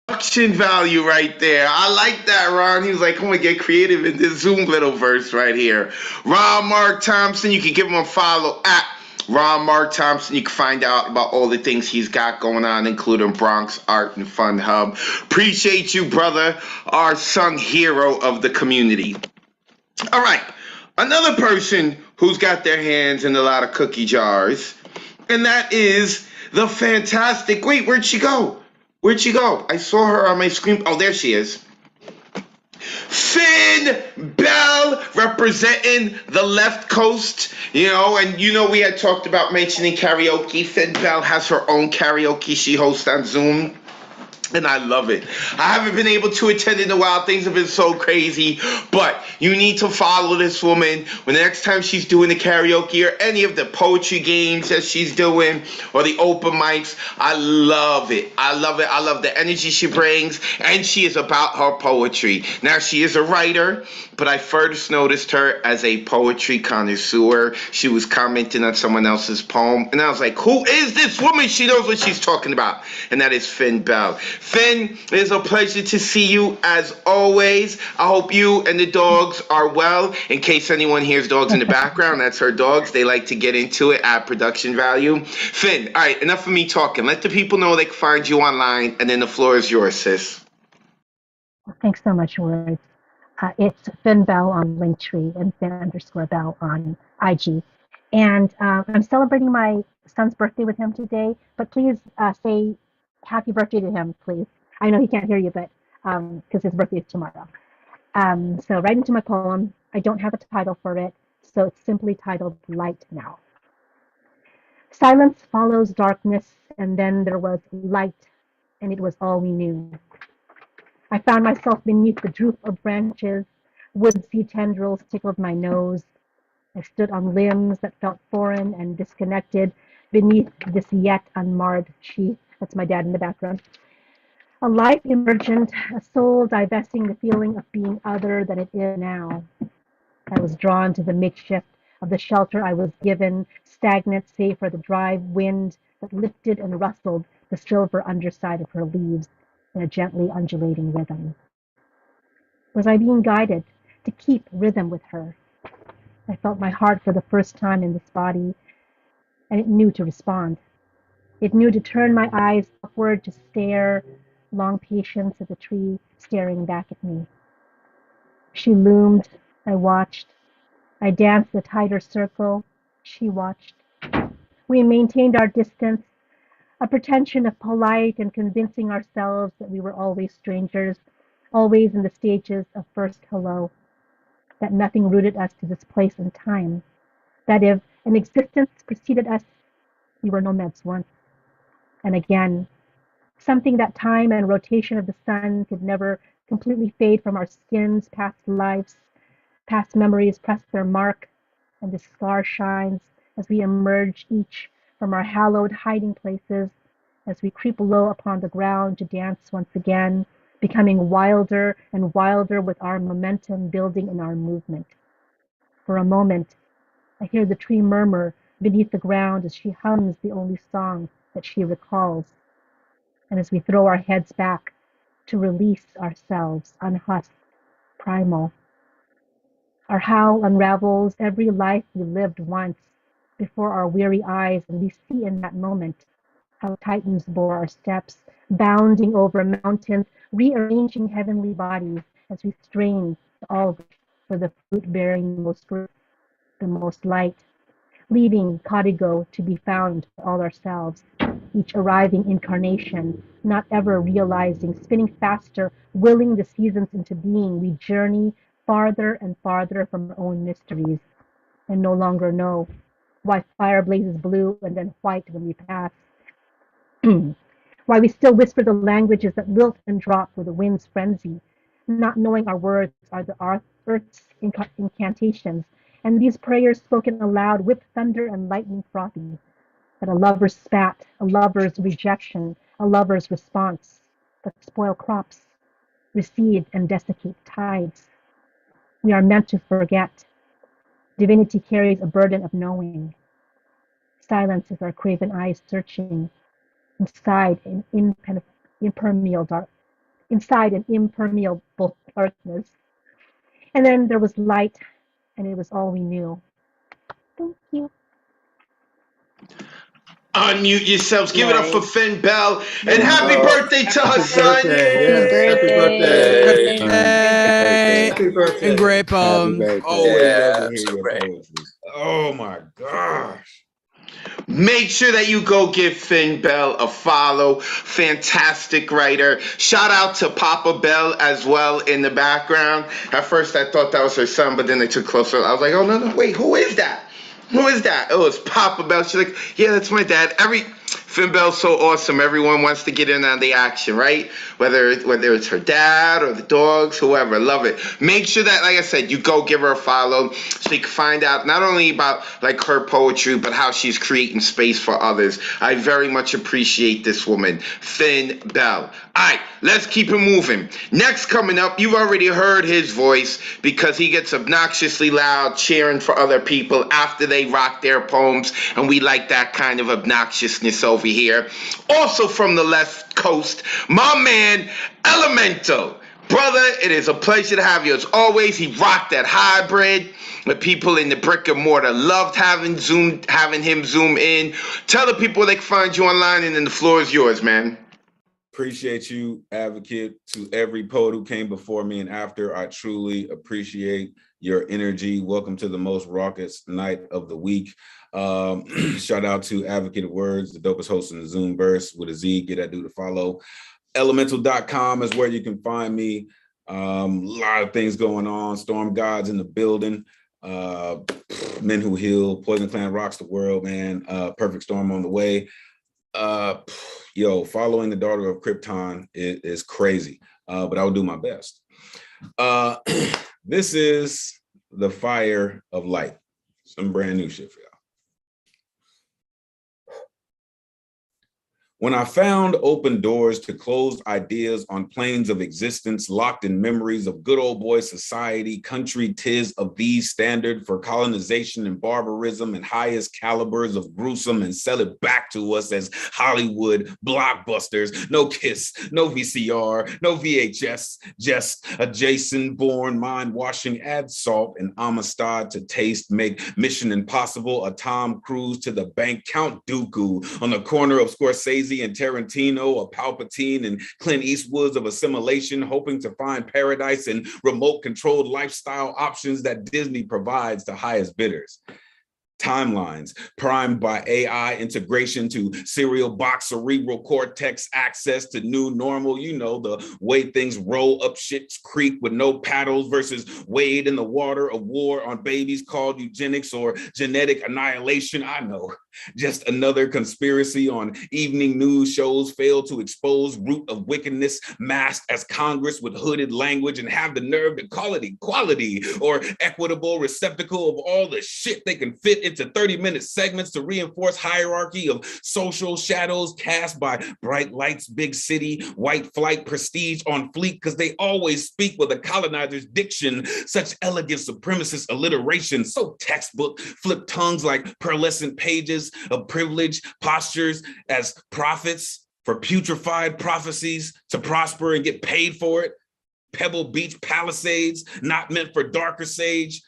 Production value right there. I like that, Ron. He was like, I'm gonna get creative in this Zoom little verse right here. Ron Mark Thompson, you can give him a follow at Ron Mark Thompson. You can find out about all the things he's got going on, including Bronx Art and Fun Hub. Appreciate you, brother, our sung hero of the community. All right, another person who's got their hands in a lot of cookie jars, and that is the fantastic, wait, where'd she go? Where'd she go? I saw her on my screen. Oh, there she is. Finn Bell representing the left coast, and we had talked about mentioning karaoke. Finn Bell has her own karaoke she hosts on Zoom. And I love it. I haven't been able to attend in a while. Things have been so crazy. But you need to follow this woman when the next time she's doing the karaoke or any of the poetry games that she's doing or the open mics. I love it. I love it. I love the energy she brings. And she is about her poetry. Now, she is a writer, but I first noticed her as a poetry connoisseur. She was commenting on someone else's poem. And I was like, who is this woman? She knows what she's talking about. And that is Finn Bell. Finn, it is a pleasure to see you as always. I hope you and the dogs are well. In case anyone hears dogs in the background, that's her dogs. They like to get into it at production value. Finn, all right, enough of me talking. Let the people know they can find you online, and then the floor is yours, sis. Thanks so much, Wordz. It's Finn Bell on Linktree and Finn_Bell on IG. And I'm celebrating my son's birthday with him today, but please say happy birthday to him, please. I know he can't hear you, but because his birthday is tomorrow. So right into my poem. I don't have a title for it, so it's simply titled Light Now. Silence follows darkness, and then there was light, and it was all we knew. I found myself beneath the droop of branches. Woodsy tendrils tickled my nose. I stood on limbs that felt foreign and disconnected beneath this yet unmarred sheath. That's my dad in the background. A life emergent, a soul divesting the feeling of being other than it is now. I was drawn to the makeshift of the shelter I was given, stagnant save for the dry wind that lifted and rustled the silver underside of her leaves in a gently undulating rhythm. Was I being guided to keep rhythm with her? I felt my heart for the first time in this body, and it knew to respond. It knew to turn my eyes upward to stare, long patience at the tree staring back at me. She loomed, I watched. I danced a tighter circle, she watched. We maintained our distance, a pretension of polite and convincing ourselves that we were always strangers, always in the stages of first hello. that nothing rooted us to this place and time, that if an existence preceded us, we were nomads once. And again, something that time and rotation of the sun could never completely fade from our skins, past lives, past memories press their mark, and the scar shines as we emerge each from our hallowed hiding places, as we creep low upon the ground to dance once again, becoming wilder and wilder with our momentum building in our movement. For a moment, I hear the tree murmur beneath the ground as she hums the only song that she recalls. And as we throw our heads back to release ourselves, unhusked, primal, our howl unravels every life we lived once before our weary eyes, and we see in that moment how Titans bore our steps, bounding over mountains, rearranging heavenly bodies as we strain to all for the fruit bearing most fruit, the most light, leaving Codigo to be found for all ourselves, each arriving incarnation, not ever realizing, spinning faster, willing the seasons into being, we journey farther and farther from our own mysteries, and no longer know why fire blazes blue and then white when we pass, why we still whisper the languages that lilt and drop with the wind's frenzy, not knowing our words are the earth's incantations, and these prayers spoken aloud with thunder and lightning frothy, that a lover's spat, a lover's rejection, a lover's response, that spoil crops, recede and desiccate tides. We are meant to forget. Divinity carries a burden of knowing. Silence is our craven eyes searching inside an impermeable darkness. And then there was light, and it was all we knew. Thank you. Unmute yourselves. Give it up for Nice. Finn Bell. And happy birthday to her son. Happy birthday. Happy birthday. And great poem. Always love to hear so your great. poetry. Oh my gosh. Make sure that you go give Finn Bell a follow. Fantastic writer. Shout out to Papa Bell as well in the background. At first I thought that was her son, but then they took closer. I was like, oh no, wait, who is that? Who is that? Oh, it's Papa Bell. She's like, yeah, that's my dad. Finn Bell's so awesome. Everyone wants to get in on the action, right? Whether it's her dad or the dogs, whoever. Love it. Make sure that, like I said, you go give her a follow so you can find out not only about like her poetry, but how she's creating space for others. I very much appreciate this woman, Finn Bell. All right, let's keep it moving. Next coming up, you've already heard his voice because he gets obnoxiously loud cheering for other people after they rock their poems, and we like that kind of obnoxiousness over here. Also from the left coast, my man Elemental. Brother, it is a pleasure to have you as always. He rocked that hybrid. The people in the brick and mortar loved having him zoom in. Tell the people they can find you online, and then the floor is yours, man. Appreciate you, Advocate. To every poet who came before me and after, I truly appreciate your energy. Welcome to the most raucous night of the week. Shout out to Advocate of Wordz, the dopest host in the Zoomverse with a Z. Get that dude to follow. Elemental.com is where you can find me. A lot of things going on. Storm Gods in the building. Men Who Heal. Poison Clan rocks the world, man. Perfect Storm on the way. Following the Daughter of Krypton is crazy, but I'll do my best. This is The Fire of Light. Some brand new shit for y'all. When I found open doors to closed ideas on planes of existence, locked in memories of good old boy society, country 'tis of these standard for colonization and barbarism and highest calibers of gruesome, and sell it back to us as Hollywood blockbusters. No Kiss, no VCR, no VHS, just a Jason-born mind-washing add salt and Amistad to taste, make Mission Impossible a Tom Cruise to the bank, Count Dooku on the corner of Scorsese and Tarantino, a Palpatine and Clint Eastwoods of assimilation, hoping to find paradise in remote controlled lifestyle options that Disney provides to highest bidders. Timelines primed by AI integration to serial box cerebral cortex access to new normal. You know, the way things roll up shit's creek with no paddles versus wade in the water of war on babies called eugenics or genetic annihilation. I know, just another conspiracy on evening news shows fail to expose root of wickedness masked as Congress with hooded language and have the nerve to call it equality or equitable receptacle of all the shit they can fit into 30-minute segments to reinforce hierarchy of social shadows cast by bright lights, big city, white flight, prestige on fleek, because they always speak with a colonizer's diction, such elegant supremacist alliteration, so textbook, flip tongues like pearlescent pages of privilege, postures as prophets for putrefied prophecies to prosper and get paid for it. Pebble Beach Palisades, not meant for darker shades,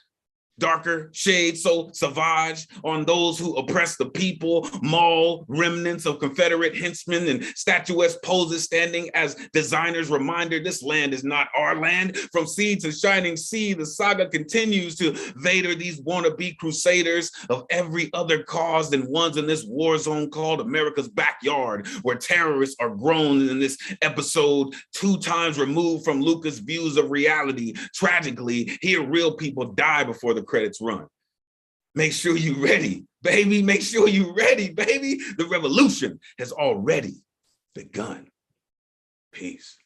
so savage on those who oppress the people, maul remnants of Confederate henchmen and statuesque poses standing as designers reminder this land is not our land. From sea to shining sea, the saga continues to Vader these wannabe crusaders of every other cause than ones in this war zone called America's backyard, where terrorists are grown in this episode 2 times removed from Lucas' views of reality. Tragically, here real people die before the credits run. Make sure you're ready, baby. Make sure you're ready, baby. The revolution has already begun. Peace.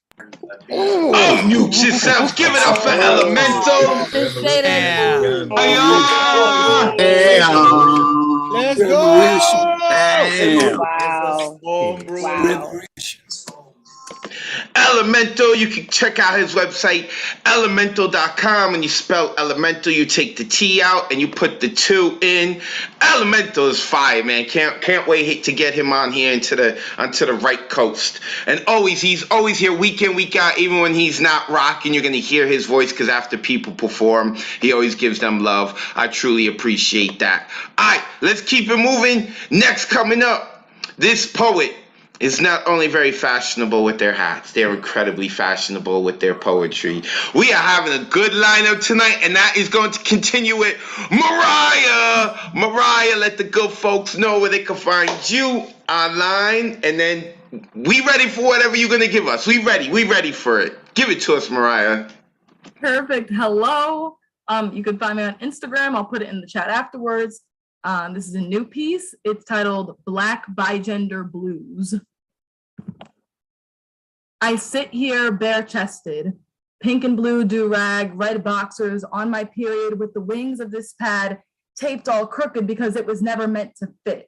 Oh, mute yourselves. Give it up for Elemental. Let's Wow. Elemental, you can check out his website, elemental.com. When you spell elemental, you take the T out and you put the 2 in. Elemental is fire, man. Can't wait to get him on here onto the right coast. And he's always here week in, week out, even when he's not rocking. You're gonna hear his voice because after people perform, he always gives them love. I truly appreciate that. All right, let's keep it moving. Next coming up, this poet is not only very fashionable with their hats, they're incredibly fashionable with their poetry. We are having a good lineup tonight, and that is going to continue with Mariah. Mariah, let the good folks know where they can find you online, and then we ready for whatever you're going to give us. We ready for it. Give it to us, Mariah. Perfect. Hello. You can find me on Instagram. I'll put it in the chat afterwards. This is a new piece. It's titled Black Bigender Blues. I sit here bare-chested, pink and blue do-rag, red boxers on my period with the wings of this pad taped all crooked because it was never meant to fit.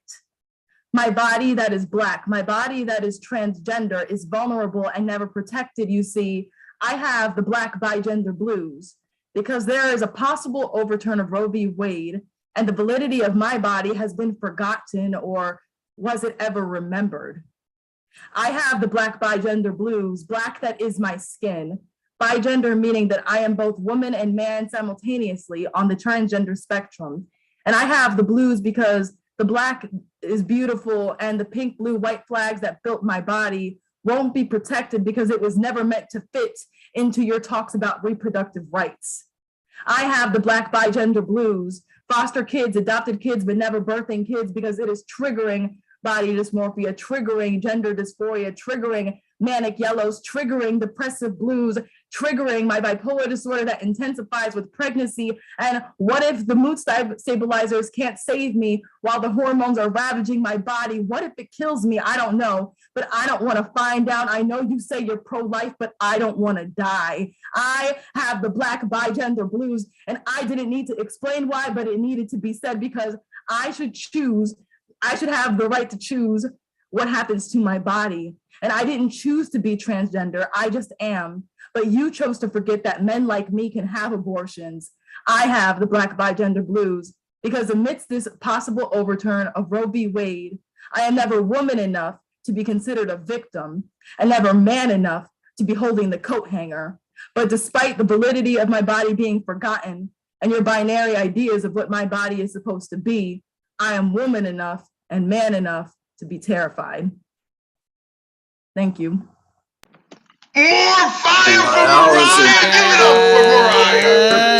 My body that is black, my body that is transgender is vulnerable and never protected, you see. I have the black bigender blues because there is a possible overturn of Roe v. Wade and the validity of my body has been forgotten, or was it ever remembered? I have the black bigender blues, black that is my skin. Bigender meaning that I am both woman and man simultaneously on the transgender spectrum. And I have the blues because the black is beautiful and the pink, blue, white flags that built my body won't be protected because it was never meant to fit into your talks about reproductive rights. I have the black bigender blues, foster kids, adopted kids, but never birthing kids because it is triggering body dysmorphia, triggering gender dysphoria, triggering manic yellows, triggering depressive blues, triggering my bipolar disorder that intensifies with pregnancy. And what if the mood stabilizers can't save me while the hormones are ravaging my body? What if it kills me? I don't know, but I don't want to find out. I know you say you're pro-life, but I don't want to die. I have the black bigender blues, and I didn't need to explain why, but it needed to be said because I should have the right to choose what happens to my body. And I didn't choose to be transgender, I just am. But you chose to forget that men like me can have abortions. I have the black bigender blues because amidst this possible overturn of Roe v. Wade, I am never woman enough to be considered a victim and never man enough to be holding the coat hanger. But despite the validity of my body being forgotten and your binary ideas of what my body is supposed to be, I am woman enough and man enough to be terrified. Thank you. More fire for Mariah! Give it up for Mariah!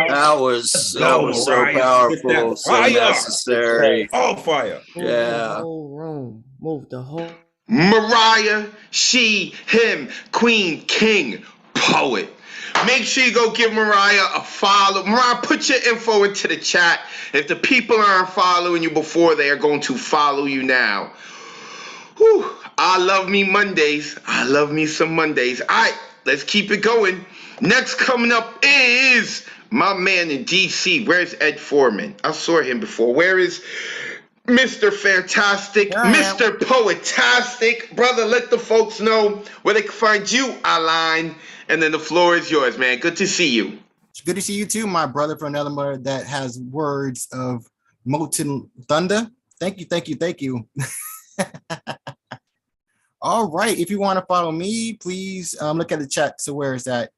That was was Go, so Mariah. Get that powerful, so fire. necessary. All fire. Move the Yeah. whole room. Move the whole. Mariah, she, him, queen, king, poet. Make sure you go give Mariah a follow. Mariah, put your info into the chat. If the people aren't following you before, they are going to follow you now. Whew. I love me Mondays. I love me some Mondays. All right, let's keep it going. Next coming up is my man in DC. Where's Ed Foreman? I saw him before. Where is Mr. Fantastic, Here I am. Mr. Poetastic? Brother, let the folks know where they can find you online. And then the floor is yours, man. Good to see you. It's good to see you too, my brother from another mother that has words of molten thunder. Thank you, thank you, thank you. All right, if you want to follow me, please look at the chat. So where is that?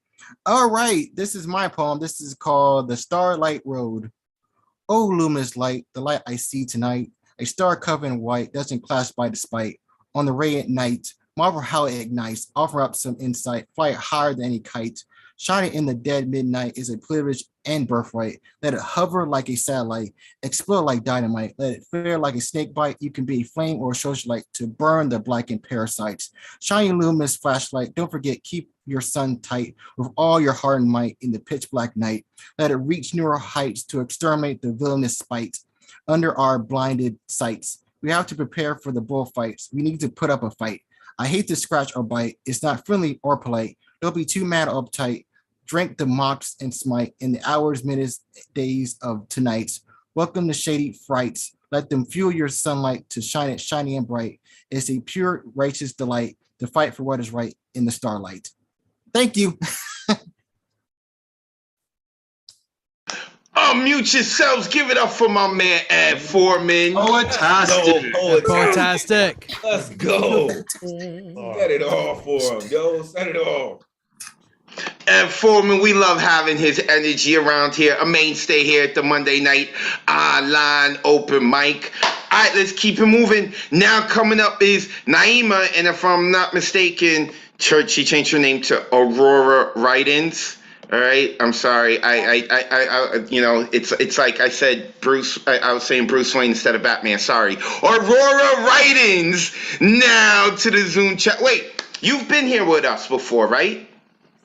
All right, this is my poem. This is called The Starlight Road. Oh, luminous light, the light I see tonight, a star covered in white, doesn't clash by despite. On the radiant night, marvel how it ignites, offer up some insight, fly higher than any kite. Shining in the dead midnight is a privilege and birthright. Let it hover like a satellite, explode like dynamite. Let it fare like a snake bite. You can be a flame or a socialite to burn the blackened parasites. Shining luminous flashlight, don't forget, keep your sun tight with all your heart and might in the pitch black night. Let it reach newer heights to exterminate the villainous spite under our blinded sights. We have to prepare for the bullfights. We need to put up a fight. I hate to scratch or bite. It's not friendly or polite. Don't be too mad or uptight. Drink the mocks and smite in the hours, minutes, days of tonights. Welcome to shady frights. Let them fuel your sunlight to shine it shiny and bright. It's a pure righteous delight to fight for what is right in the starlight. Thank you. Unmute yourselves. Give it up for my man, Ed Foreman. Poetastic. Poetastic. Let's go. Set it off for him, yo. Set it off. And Foreman, we love having his energy around here. A mainstay here at the Monday night online open mic. All right, let's keep it moving. Now coming up is Naima, and if I'm not mistaken, Church, she changed her name to Aurora Write-ins. All right, I'm sorry. I you know, it's like I said, Bruce. I was saying Bruce Wayne instead of Batman. Sorry, Aurora Write-ins. Now to the Zoom chat. Wait, you've been here with us before, right?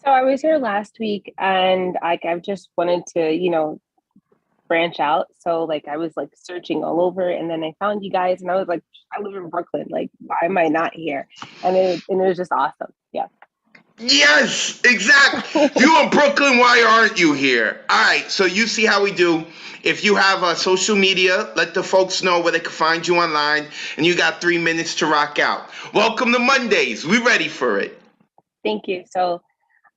So I was here last week, and I've just wanted to, branch out. So I was searching all over, and then I found you guys, and I was like, I live in Brooklyn. Why am I not here? And it was just awesome. Yeah. Yes, exactly. You in Brooklyn, why aren't you here? All right, so you see how we do. If you have social media, let the folks know where they can find you online, and you got 3 minutes to rock out. Welcome to Mondays. We ready for it. Thank you. So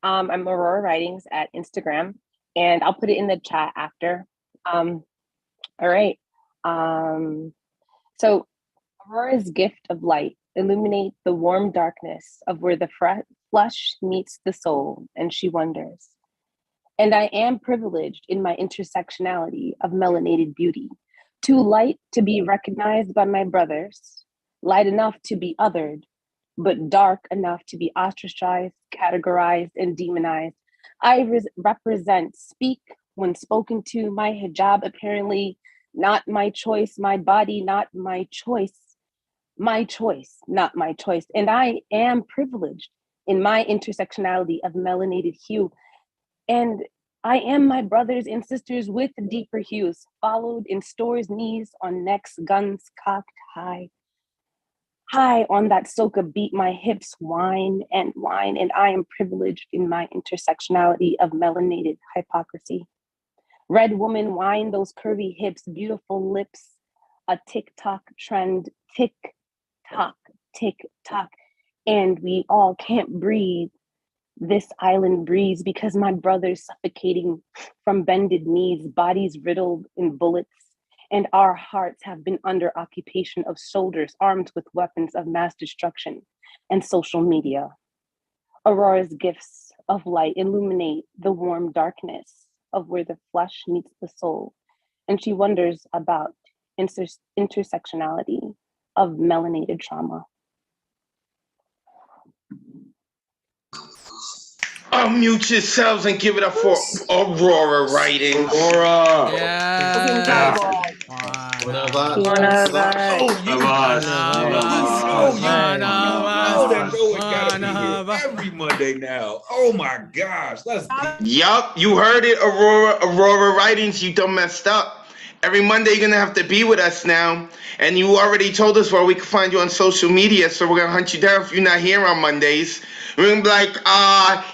I'm Aurora Writings at Instagram, and I'll put it in the chat after. All right. So Aurora's gift of light illuminate the warm darkness of where the flesh meets the soul, and she wonders. And I am privileged in my intersectionality of melanated beauty, too light to be recognized by my brothers, light enough to be othered, but dark enough to be ostracized, categorized, and demonized. I represent, speak when spoken to, my hijab apparently not my choice, my body not my choice, not my choice. And I am privileged in my intersectionality of melanated hue. And I am my brothers and sisters with deeper hues, followed in stores, knees on necks, guns cocked high. High on that soca beat, my hips whine, and I am privileged in my intersectionality of melanated hypocrisy. Red woman, whine those curvy hips, beautiful lips, a TikTok trend, tick tock, and we all can't breathe this island breeze because my brother's suffocating from bended knees, bodies riddled in bullets, and our hearts have been under occupation of soldiers armed with weapons of mass destruction and social media. Aurora's gifts of light illuminate the warm darkness of where the flesh meets the soul, and she wonders about intersectionality of melanated trauma. Unmute yourselves and give it up for Aurora writing. Aurora. Yeah. Oh, you must. That know it gotta be here every Monday now. Oh my gosh. Yup, you heard it, Aurora writings. You done messed up. Every Monday you're gonna have to be with us now. And you already told us where we can find you on social media, so we're gonna hunt you down if you're not here on Mondays. We're gonna be like,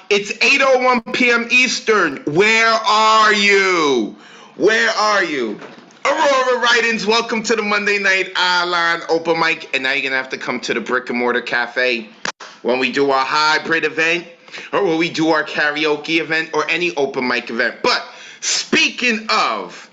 it's 8:01 p.m. Eastern. Where are you? Where are you? Aurora writings, welcome to the Monday Night Line open mic. And now you're gonna have to come to the Brick and Mortar Cafe when we do our hybrid event, or when we do our karaoke event, or any open mic event. But speaking of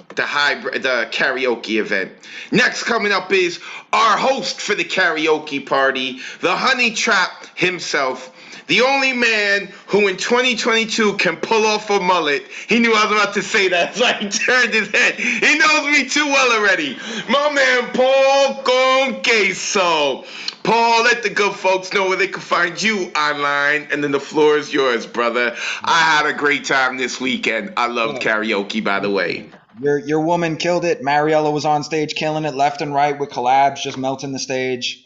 the karaoke event, next coming up is our host for the karaoke party, the honey trap himself, the only man who in 2022 can pull off a mullet. He knew I was about to say that, so he turned his head. He knows me too well already. My man, Paul Conqueso. Paul, let the good folks know where they can find you online, and then the floor is yours, brother. I had a great time this weekend. I love karaoke, by the way. Your woman killed it. Mariella was on stage killing it left and right with collabs, just melting the stage.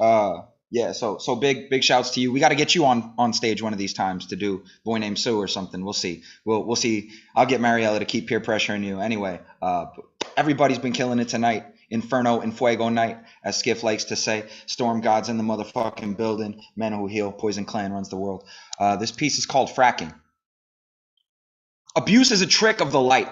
Yeah, so big shouts to you. We got to get you on stage one of these times to do Boy Named Sue or something. We'll see. We'll see. I'll get Mariella to keep peer pressuring you. Anyway, everybody's been killing it tonight. Inferno and Fuego night, as Skiff likes to say. Storm gods in the motherfucking building. Men who heal. Poison Clan runs the world. This piece is called Fracking. Abuse is a trick of the light.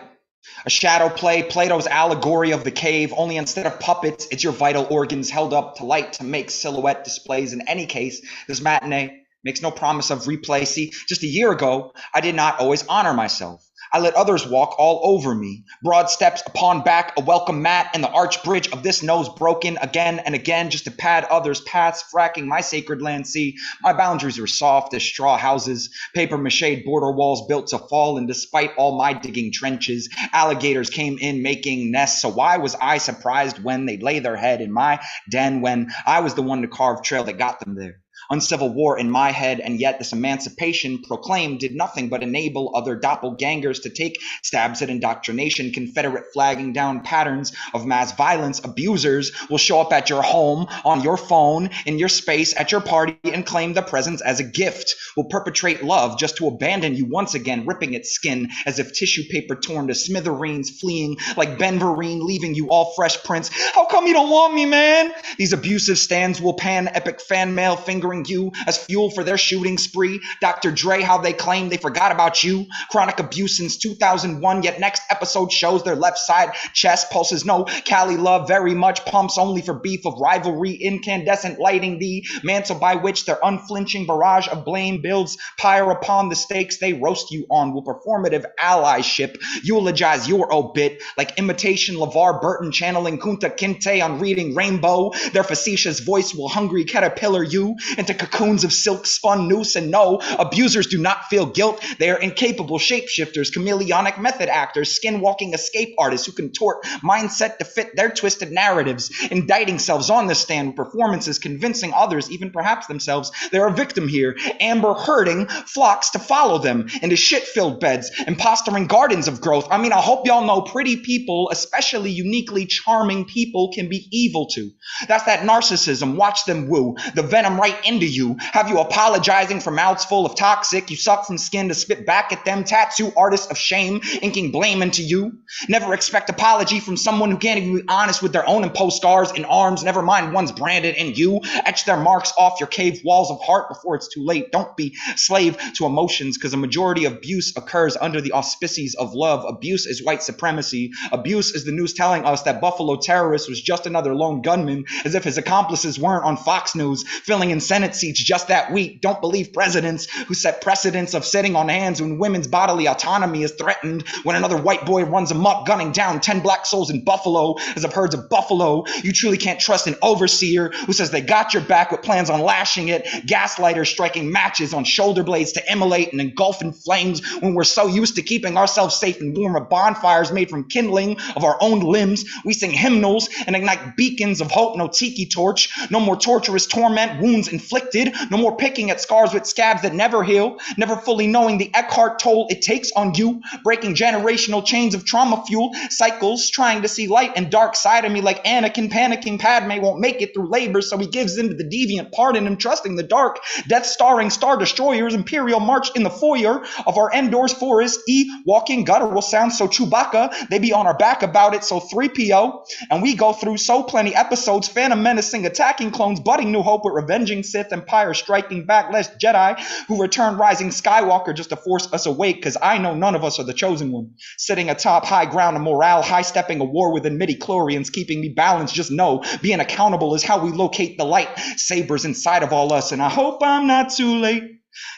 A shadow play, Plato's allegory of the cave, only instead of puppets, it's your vital organs held up to light to make silhouette displays. In any case, this matinee makes no promise of replay. See, just a year ago, I did not always honor myself. I let others walk all over me. Broad steps upon back, a welcome mat, and the arch bridge of this nose broken again and again just to pad others' paths, fracking my sacred land. See, my boundaries were soft as straw houses, paper-mache border walls built to fall, and despite all my digging trenches, alligators came in making nests. So why was I surprised when they lay their head in my den when I was the one to carve trail that got them there? Uncivil war in my head, and yet this emancipation proclaimed did nothing but enable other doppelgangers to take stabs at indoctrination. Confederate flagging down patterns of mass violence. Abusers will show up at your home, on your phone, in your space, at your party, and claim the presence as a gift. Will perpetrate love just to abandon you once again, ripping its skin as if tissue paper torn to smithereens, fleeing like Ben Vereen, leaving you all fresh prints. How come you don't want me, man? These abusive stands will pan epic fan mail, fingering you as fuel for their shooting spree. Dr. Dre, how they claim they forgot about you. Chronic abuse since 2001, yet next episode shows their left side chest pulses no Cali love very much, pumps only for beef of rivalry, incandescent lighting the mantle by which their unflinching barrage of blame builds pyre upon the stakes they roast you on. Will performative allyship eulogize your obit like imitation LeVar Burton channeling Kunta Kinte on Reading Rainbow? Their facetious voice will hungry caterpillar you into cocoons of silk spun noose. And no, abusers do not feel guilt. They are incapable shapeshifters, chameleonic method actors, skin-walking escape artists who contort mindset to fit their twisted narratives, indicting selves on the stand with performances, convincing others, even perhaps themselves, they're a victim here. Amber herding flocks to follow them into shit-filled beds, impostering gardens of growth. I mean, I hope y'all know pretty people, especially uniquely charming people, can be evil too. That's that narcissism. Watch them woo the venom right into you. Have you apologizing for mouths full of toxic? You suck from skin to spit back at them. Tattoo artists of shame, inking blame into you. Never expect apology from someone who can't even be honest with their own imposed scars in arms. Never mind one's branded in you. Etch their marks off your cave walls of heart before it's too late. Don't be slave to emotions, because a majority of abuse occurs under the auspices of love. Abuse is white supremacy. Abuse is the news telling us that Buffalo terrorist was just another lone gunman, as if his accomplices weren't on Fox News, filling in Senate seats just that week. Don't believe presidents who set precedents of sitting on hands when women's bodily autonomy is threatened, when another white boy runs amok, gunning down 10 black souls in Buffalo as of herds of buffalo. You truly can't trust an overseer who says they got your back with plans on lashing it. Gaslighters striking matches on shoulder blades to immolate and engulf in flames when we're so used to keeping ourselves safe and warm at bonfires made from kindling of our own limbs. We sing hymnals and ignite beacons of hope. No tiki torch, no more torturous torment, wounds inflicted inflicted. No more picking at scars with scabs that never heal. Never fully knowing the Eckhart toll it takes on you. Breaking generational chains of trauma fuel. Cycles trying to see light and dark side of me like Anakin panicking. Padme won't make it through labor, so he gives in to the deviant part in him, trusting the dark. Death starring Star Destroyers. Imperial march in the foyer of our Endor's forest. Walking guttural sounds so Chewbacca. They be on our back about it, so 3PO. And we go through so plenty episodes. Phantom menacing, attacking clones, budding New Hope with revenging Sith, Empire striking back, less Jedi who return rising Skywalker just to force us awake, because I know none of us are the chosen one. Sitting atop high ground of morale, high-stepping a war within midi-chlorians, keeping me balanced, just know being accountable is how we locate the light sabers inside of all us. And I hope I'm not too late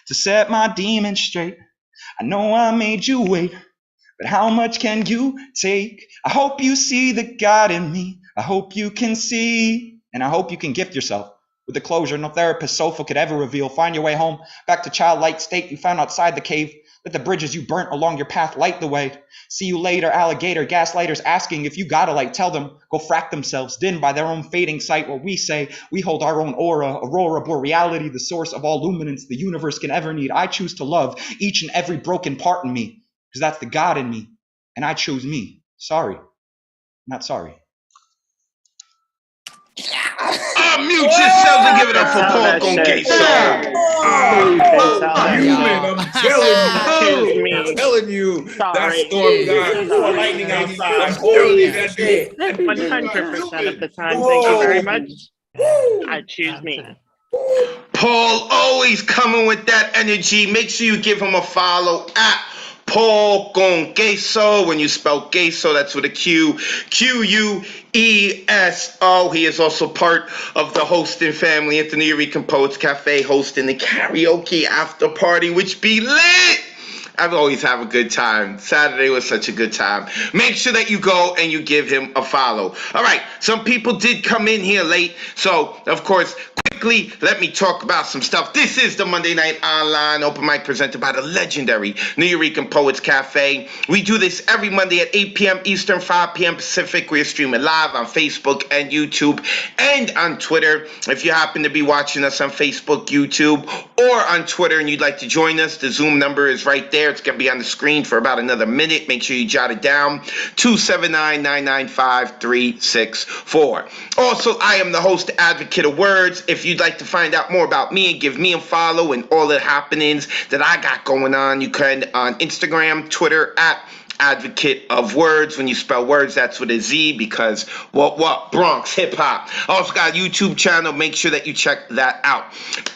to set my demons straight. I know I made you wait, but how much can you take? I hope you see the God in me. I hope you can see, and I hope you can gift yourself with the closure no therapist sofa could ever reveal. Find your way home, back to childlike state you found outside the cave. Let the bridges you burnt along your path light the way. See you later, alligator. Gaslighters asking if you got a light. Tell them, go frack themselves, dimmed by their own fading sight. Where we say, we hold our own aura, aurora boreality, the source of all luminance the universe can ever need. I choose to love each and every broken part in me, because that's the God in me. And I choose me. Sorry. Not sorry. Mute yourselves and give it up for Paul Conqueso. I'm telling you, that storm got lightning outside. Holy that shit. 100% of the time. Thank you very much. I choose me. Paul always coming with that energy. Make sure you give him a follow at Paul Conqueso. When you spell queso, that's with a Q. Queso. He is also part of the hosting family at the New Rican Poets Cafe, hosting the karaoke after party, which be lit. I've always have a good time. Saturday was such a good time. Make sure that you go and you give him a follow. All right, some people did come in here late, so of course, quickly, let me talk about some stuff. This is the Monday Night Online Open Mic presented by the legendary New Rican Poets Cafe. We do this every Monday at 8 p.m. Eastern, 5 p.m. Pacific. We're streaming live on Facebook and YouTube and on Twitter. If you happen to be watching us on Facebook, YouTube, or on Twitter and you'd like to join us, the Zoom number is right there. It's going to be on the screen for about another minute. Make sure you jot it down. 279-995-364. Also, I am the host, advocate of Wordz. If you'd like to find out more about me and give me a follow and all the happenings that I got going on, you can on Instagram, Twitter, at advocate of Wordz. When you spell words, that's with a Z, because what Bronx hip hop. Also got a YouTube channel. Make sure that you check that out.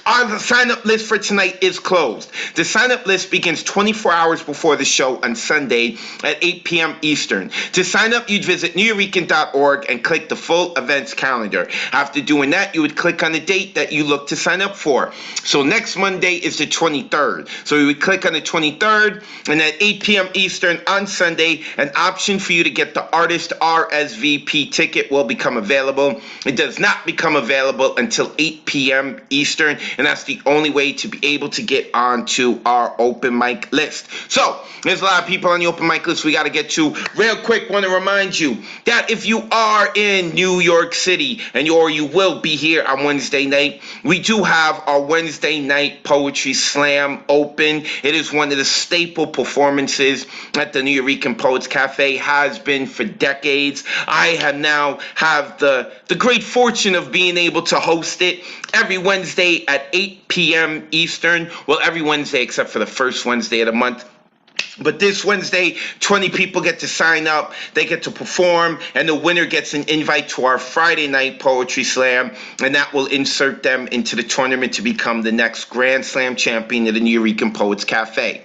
Our sign up list for tonight is closed. The sign up list begins 24 hours before the show on Sunday at 8 p.m. Eastern. To sign up, you'd visit newrican.org and click the full events calendar. After doing that, you would click on the date that you look to sign up for. So next Monday is the 23rd. So you would click on the 23rd, and at 8 p.m. Eastern on Sunday, an option for you to get the artist RSVP ticket will become available. It does not become available until 8 p.m. Eastern, and that's the only way to be able to get onto our open mic list. So there's a lot of people on the open mic list we got to get to. Real quick, want to remind you that if you are in New York City and you will be here on Wednesday night, we do have our Wednesday night poetry slam open. It is one of the staple performances at the New Rican Poets Cafe, has been for decades. I have the great fortune of being able to host it every Wednesday at 8 p.m. Eastern. Well, every Wednesday except for the first Wednesday of the month. But this Wednesday, 20 people get to sign up, they get to perform, and the winner gets an invite to our Friday night poetry slam, and that will insert them into the tournament to become the next Grand Slam champion of the New Rican Poets Cafe.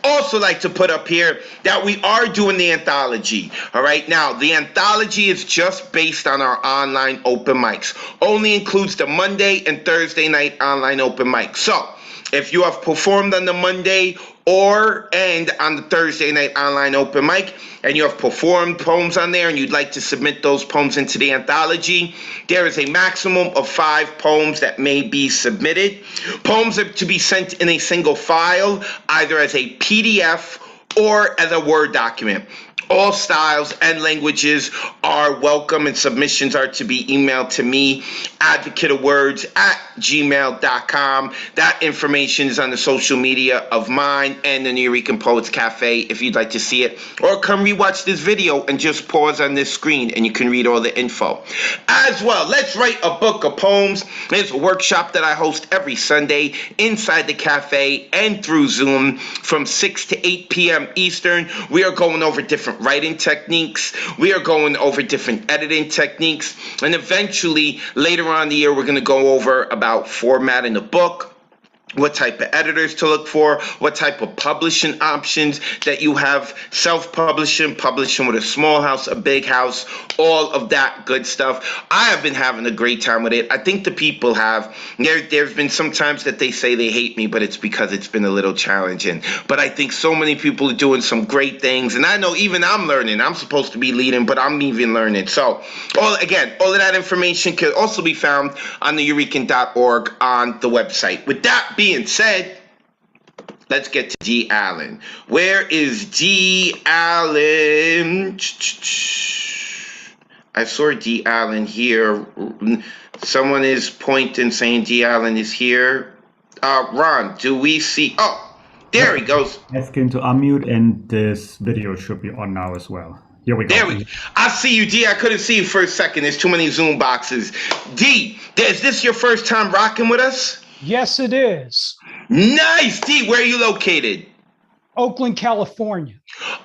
Also like to put up here that we are doing the anthology. All right, now the anthology is just based on our online open mics, only includes the Monday and Thursday night online open mics. So if you have performed on the Monday and on the Thursday night online open mic, and you have performed poems on there and you'd like to submit those poems into the anthology, there is a maximum of 5 poems that may be submitted. Poems are to be sent in a single file, either as a PDF or as a Word document. All styles and languages are welcome, and submissions are to be emailed to me, advocate of Wordz, at poemsandpoetry@gmail.com. That information is on the social media of mine and the Nuyorican Poets Cafe if you'd like to see it. Or come rewatch this video and just pause on this screen and you can read all the info. As well, let's write a book of poems. It's a workshop that I host every Sunday inside the cafe and through Zoom from 6 to 8 p.m. Eastern. We are going over different writing techniques. We are going over different editing techniques. And eventually, later on in the year, we're going to go over about formatting a book, what type of editors to look for, what type of publishing options that you have, self-publishing, publishing with a small house, a big house, all of that good stuff. I have been having a great time with it. I think the people have. There's been some times that they say they hate me, but it's because it's been a little challenging. But I think so many people are doing some great things, and I know even I'm learning. I'm supposed to be leading, but I'm even learning. So, all of that information can also be found on the Nuyorican.org on the website. With that being said, let's get to D. Allen. Where is D. Allen? I saw D. Allen here. Someone is pointing saying D. Allen is here. Ron, do we see? Oh, there he goes. Ask him to unmute, and this video should be on now as well. Here we go. There we. I see you, D. I couldn't see you for a second. There's too many Zoom boxes. D, is this your first time rocking with us? Yes, it is. Nice, D. Where are you located? Oakland, California.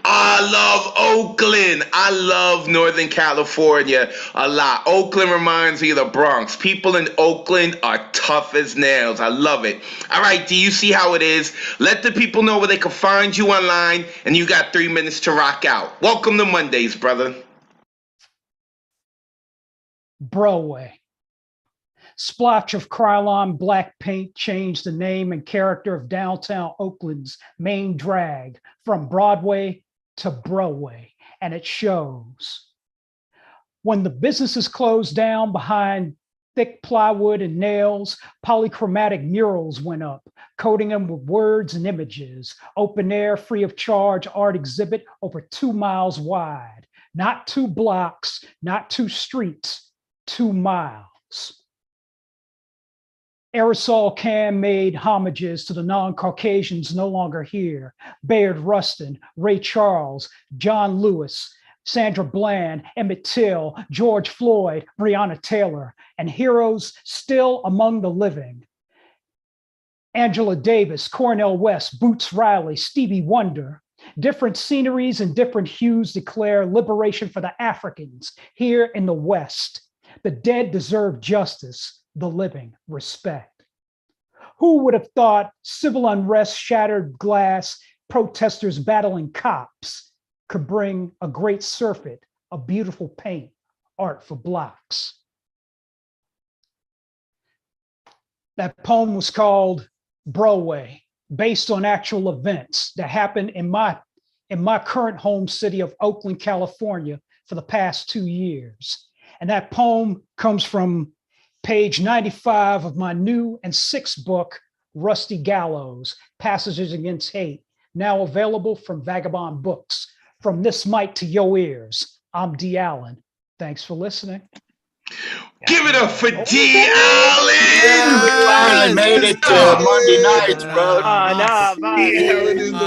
I love Oakland. I love Northern California a lot. Oakland reminds me of the Bronx. People in Oakland are tough as nails. I love it. All right, do you see how it is? Let the people know where they can find you online, and you got 3 minutes to rock out. Welcome to Mondays, brother. Broadway. Splotch of Krylon black paint changed the name and character of downtown Oakland's main drag from Broadway to Broadway, and it shows. When the businesses closed down behind thick plywood and nails, polychromatic murals went up, coating them with words and images. Open air, free of charge art exhibit over 2 miles wide. Not 2 blocks, not 2 streets, 2 miles. Aerosol can made homages to the non-Caucasians no longer here. Bayard Rustin, Ray Charles, John Lewis, Sandra Bland, Emmett Till, George Floyd, Breonna Taylor, and heroes still among the living. Angela Davis, Cornel West, Boots Riley, Stevie Wonder. Different sceneries and different hues declare liberation for the Africans here in the West. The dead deserve justice, the living respect. Who would have thought civil unrest, shattered glass, protesters battling cops could bring a great surfeit of beautiful paint, art for blocks? That poem was called Broadway, based on actual events that happened in my current home city of Oakland, California for the past 2 years. And that poem comes from page 95 of my new and 6th book, Rusty Gallows, Passages Against Hate, now available from Vagabond Books. From this mic to your ears, I'm D. Allen. Thanks for listening. Give it up for D. Allen! Finally made it to Monday nights, bro. D. Allen is the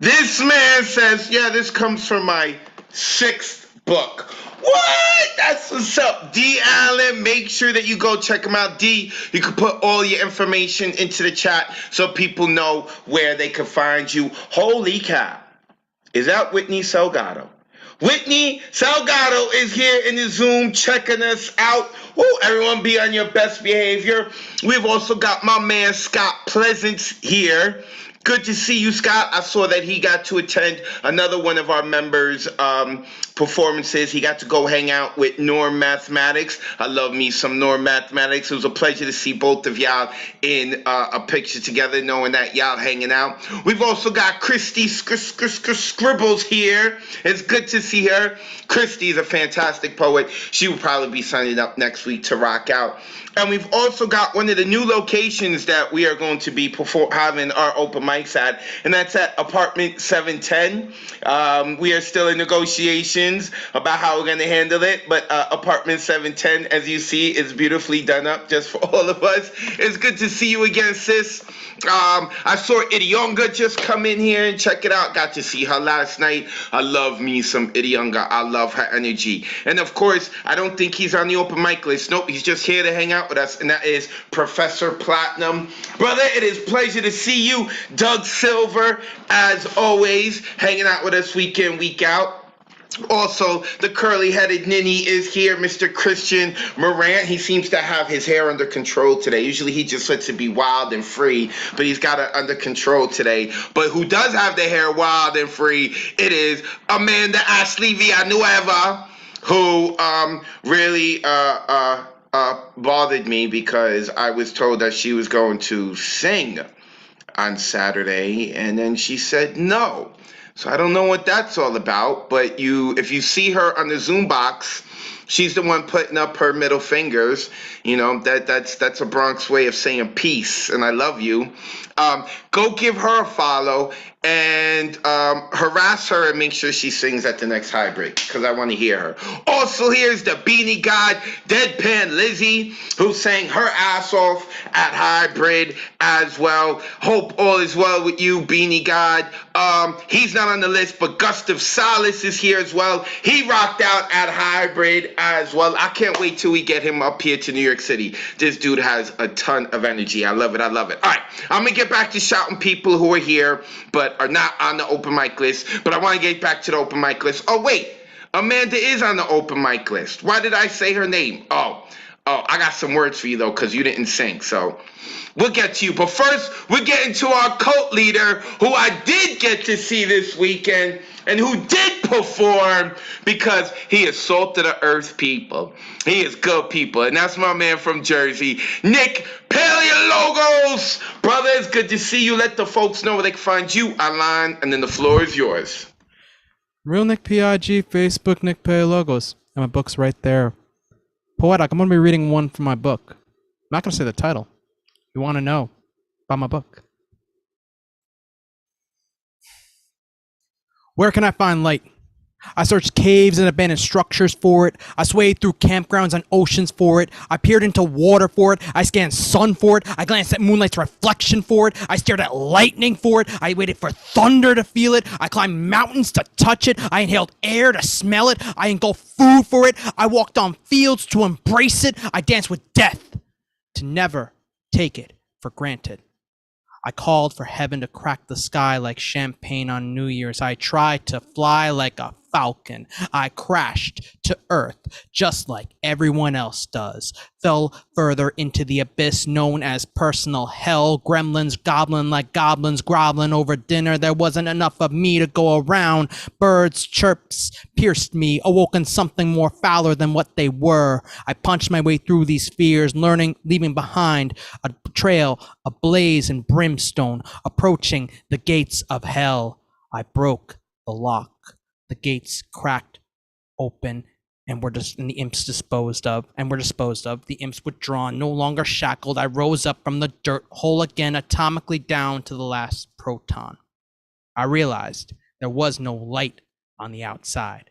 This man says, yeah, this comes from my 6th book. What? That's what's up. D. Allen, make sure that you go check him out. D, you can put all your information into the chat so people know where they can find you. Holy cow. Is that Whitney Salgado? Whitney Salgado is here in the Zoom checking us out. Woo, everyone be on your best behavior. We've also got my man Scott Pleasance here. Good to see you, Scott. I saw that he got to attend another one of our members' performances. He got to go hang out with Norm Mathematics. I love me some Norm Mathematics. It was a pleasure to see both of y'all in a picture together, knowing that y'all hanging out. We've also got Christy Scribbles here. It's good to see her. Christy is a fantastic poet. She will probably be signing up next week to rock out. And we've also got one of the new locations that we are going to be having our open mic mics at, and that's at apartment 710. We are still in negotiations about how we're going to handle it, but apartment 710, as you see, is beautifully done up just for all of us. It's good to see you again, sis. I saw Idionga just come in here and check it out. Got to see her last night. I love me some Idionga. I love her energy. And of course, I don't think he's on the open mic list. Nope, he's just here to hang out with us, and that is Professor Platinum. Brother, it is a pleasure to see you. Doug Silver, as always, hanging out with us week in, week out. Also, the curly-headed ninny is here, Mr. Christian Morant. He seems to have his hair under control today. Usually he just lets it be wild and free, but he's got it under control today. But who does have the hair wild and free? It is Amanda Ashley Villanueva, who really bothered me because I was told that she was going to sing on Saturday, and then she said no. So I don't know what that's all about, but if you see her on the Zoom box, she's the one putting up her middle fingers. You know, that's a Bronx way of saying peace, and I love you. Go give her a follow and harass her and make sure she sings at the next hybrid, because I want to hear her. Also, here's the Beanie God, Deadpan Lizzie, who sang her ass off at hybrid as well. Hope all is well with you, Beanie God. He's not on the list, but Gustav Salas is here as well. He rocked out at hybrid as well. I can't wait till we get him up here to New York City. This dude has a ton of energy. I love it. I love it. All right, I'm going to get back to shouting people who are here but are not on the open mic list. But I want to get back to the open mic list. Oh, wait. Amanda is on the open mic list. Why did I say her name? Oh, I got some words for you, though, because you didn't sing. So we'll get to you. But first, we're getting to our cult leader, who I did get to see this weekend and who did perform because he is salt of the earth people. He is good people. And that's my man from Jersey, Nick Paleologos. Brother, it's good to see you. Let the folks know where they can find you online, and then the floor is yours. Real Nick PIG, Facebook Nick Paleologos. And my book's right there. Poetic, I'm going to be reading one from my book. I'm not going to say the title. You want to know about my book. Where can I find light? I searched caves and abandoned structures for it. I swayed through campgrounds and oceans for it. I peered into water for it. I scanned sun for it. I glanced at moonlight's reflection for it. I stared at lightning for it. I waited for thunder to feel it. I climbed mountains to touch it. I inhaled air to smell it. I engulfed food for it. I walked on fields to embrace it. I danced with death to never take it for granted. I called for heaven to crack the sky like champagne on New Year's. I tried to fly like a falcon. I crashed to earth just like everyone else does. Fell further into the abyss known as personal hell. Gremlins goblin like goblins groveling over dinner. There wasn't enough of me to go around. Birds' chirps pierced me, awoken something more fouler than what they were. I punched my way through these fears, leaving behind a trail ablaze in brimstone, approaching the gates of hell. I broke the lock. The gates cracked open, and the imps disposed of. The imps withdrawn, no longer shackled. I rose up from the dirt, whole again, atomically down to the last proton. I realized there was no light on the outside.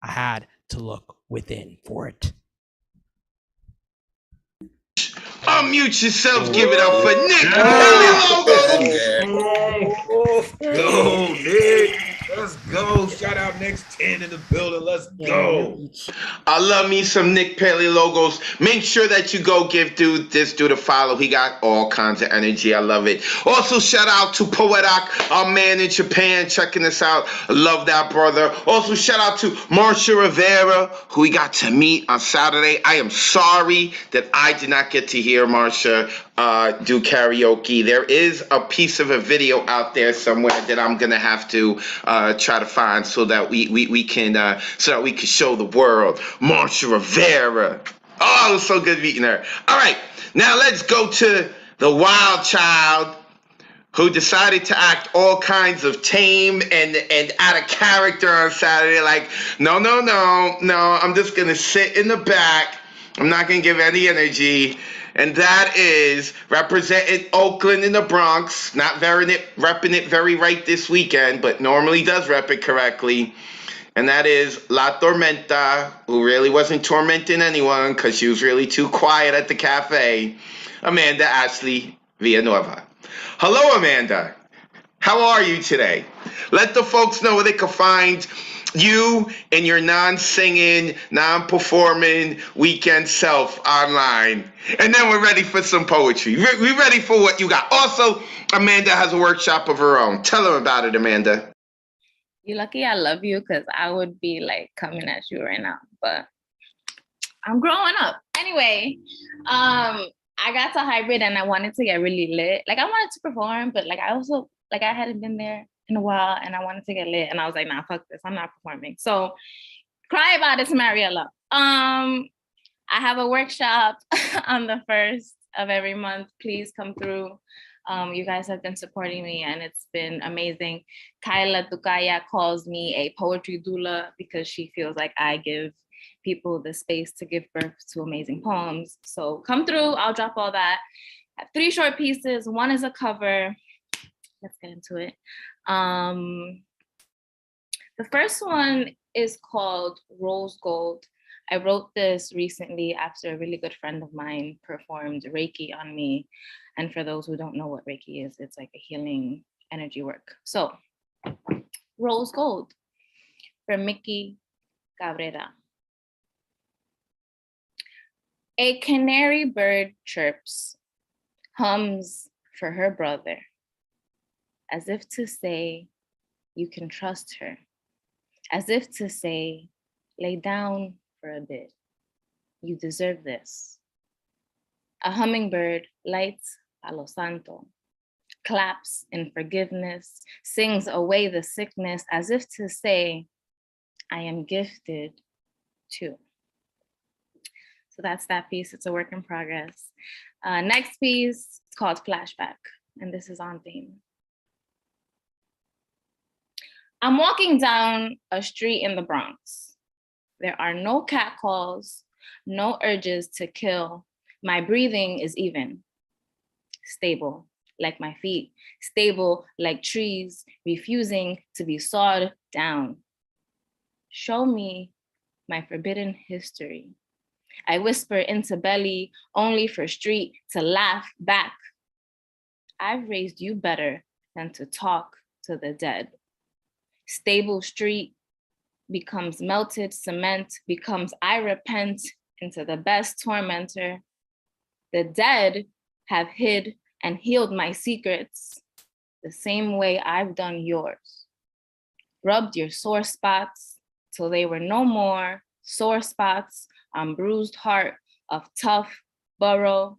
I had to look within for it. Unmute yourselves. Give it up for Nick. Go, Nick. Let's go. Shout out next 10 in the building. Let's go. I love me some Nick Paleologos. Make sure that you go give this dude a follow. He got all kinds of energy. I love it. Also, shout out to Poetic, our man in Japan, checking us out. I love that, brother. Also, shout out to Marcia Rivera, who we got to meet on Saturday. I am sorry that I did not get to hear Marcia do karaoke. There is a piece of a video out there somewhere that I'm gonna have to try to find so that we can show the world Marcia Rivera. Oh, it was so good meeting her. All right, now let's go to the wild child who decided to act all kinds of tame and out of character on Saturday. Like, no, I'm just gonna sit in the back. I'm not gonna give any energy. And that is representing Oakland and the Bronx, not repping it very right this weekend, but normally does rep it correctly. And that is La Tormenta, who really wasn't tormenting anyone because she was really too quiet at the cafe, Amanda Ashley Villanueva. Hello, Amanda. How are you today? Let the folks know where they can find you and your non-singing, non-performing weekend self online. And then we're ready for some poetry. We're ready for what you got. Also, Amanda has a workshop of her own. Tell them about it, Amanda. You're lucky I love you, because I would be like coming at you right now, but I'm growing up. Anyway, I got to hybrid and I wanted to get really lit. Like I wanted to perform, but like I also, like I hadn't been there in a while and I wanted to get lit and I was like, nah, fuck this, I'm not performing. So cry about it to Mariella. I have a workshop on the 1st of every month. Please come through. You guys have been supporting me and it's been amazing. Kyla Tukaya calls me a poetry doula because she feels like I give people the space to give birth to amazing poems. So come through, I'll drop all that. I have 3 short pieces. One is a cover. Let's get into it. The first one is called Rose Gold. I wrote this recently after a really good friend of mine performed Reiki on me. And for those who don't know what Reiki is, it's like a healing energy work. So, Rose Gold for Mickey Cabrera. A canary bird chirps, hums for her brother, as if to say, you can trust her, as if to say, lay down for a bit, you deserve this. A hummingbird lights Palo Santo, claps in forgiveness, sings away the sickness, as if to say, I am gifted too. So that's that piece. It's a work in progress. Next piece is called Flashback, and this is on theme. I'm walking down a street in the Bronx. There are no catcalls, no urges to kill. My breathing is even, stable like my feet, stable like trees, refusing to be sawed down. Show me my forbidden history. I whisper into belly only for street to laugh back. I've raised you better than to talk to the dead. Stable street becomes melted cement, becomes I repent into the best tormentor. The dead have hid and healed my secrets the same way I've done yours. Rubbed your sore spots till they were no more sore spots on bruised heart of tough burrow.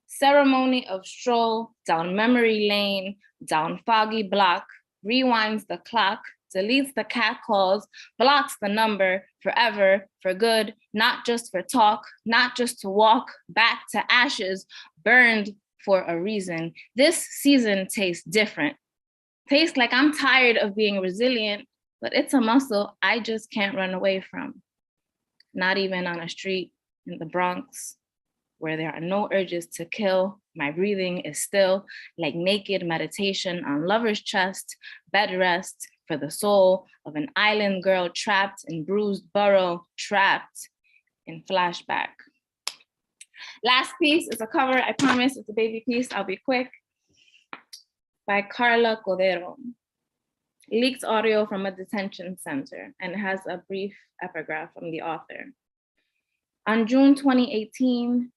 Ceremony of stroll down memory lane, down foggy block, rewinds the clock, deletes the catcalls, blocks the number forever, for good, not just for talk, not just to walk back to ashes, burned for a reason. This season tastes different. Tastes like I'm tired of being resilient, but it's a muscle I just can't run away from. Not even on a street in the Bronx, where there are no urges to kill. My breathing is still like naked meditation on lover's chest, bed rest for the soul of an island girl trapped in bruised burrow, trapped in flashback. Last piece is a cover, I promise, it's a baby piece, I'll be quick, by Carla Codero. Leaked audio from a detention center, and it has a brief epigraph from the author. On June 2018,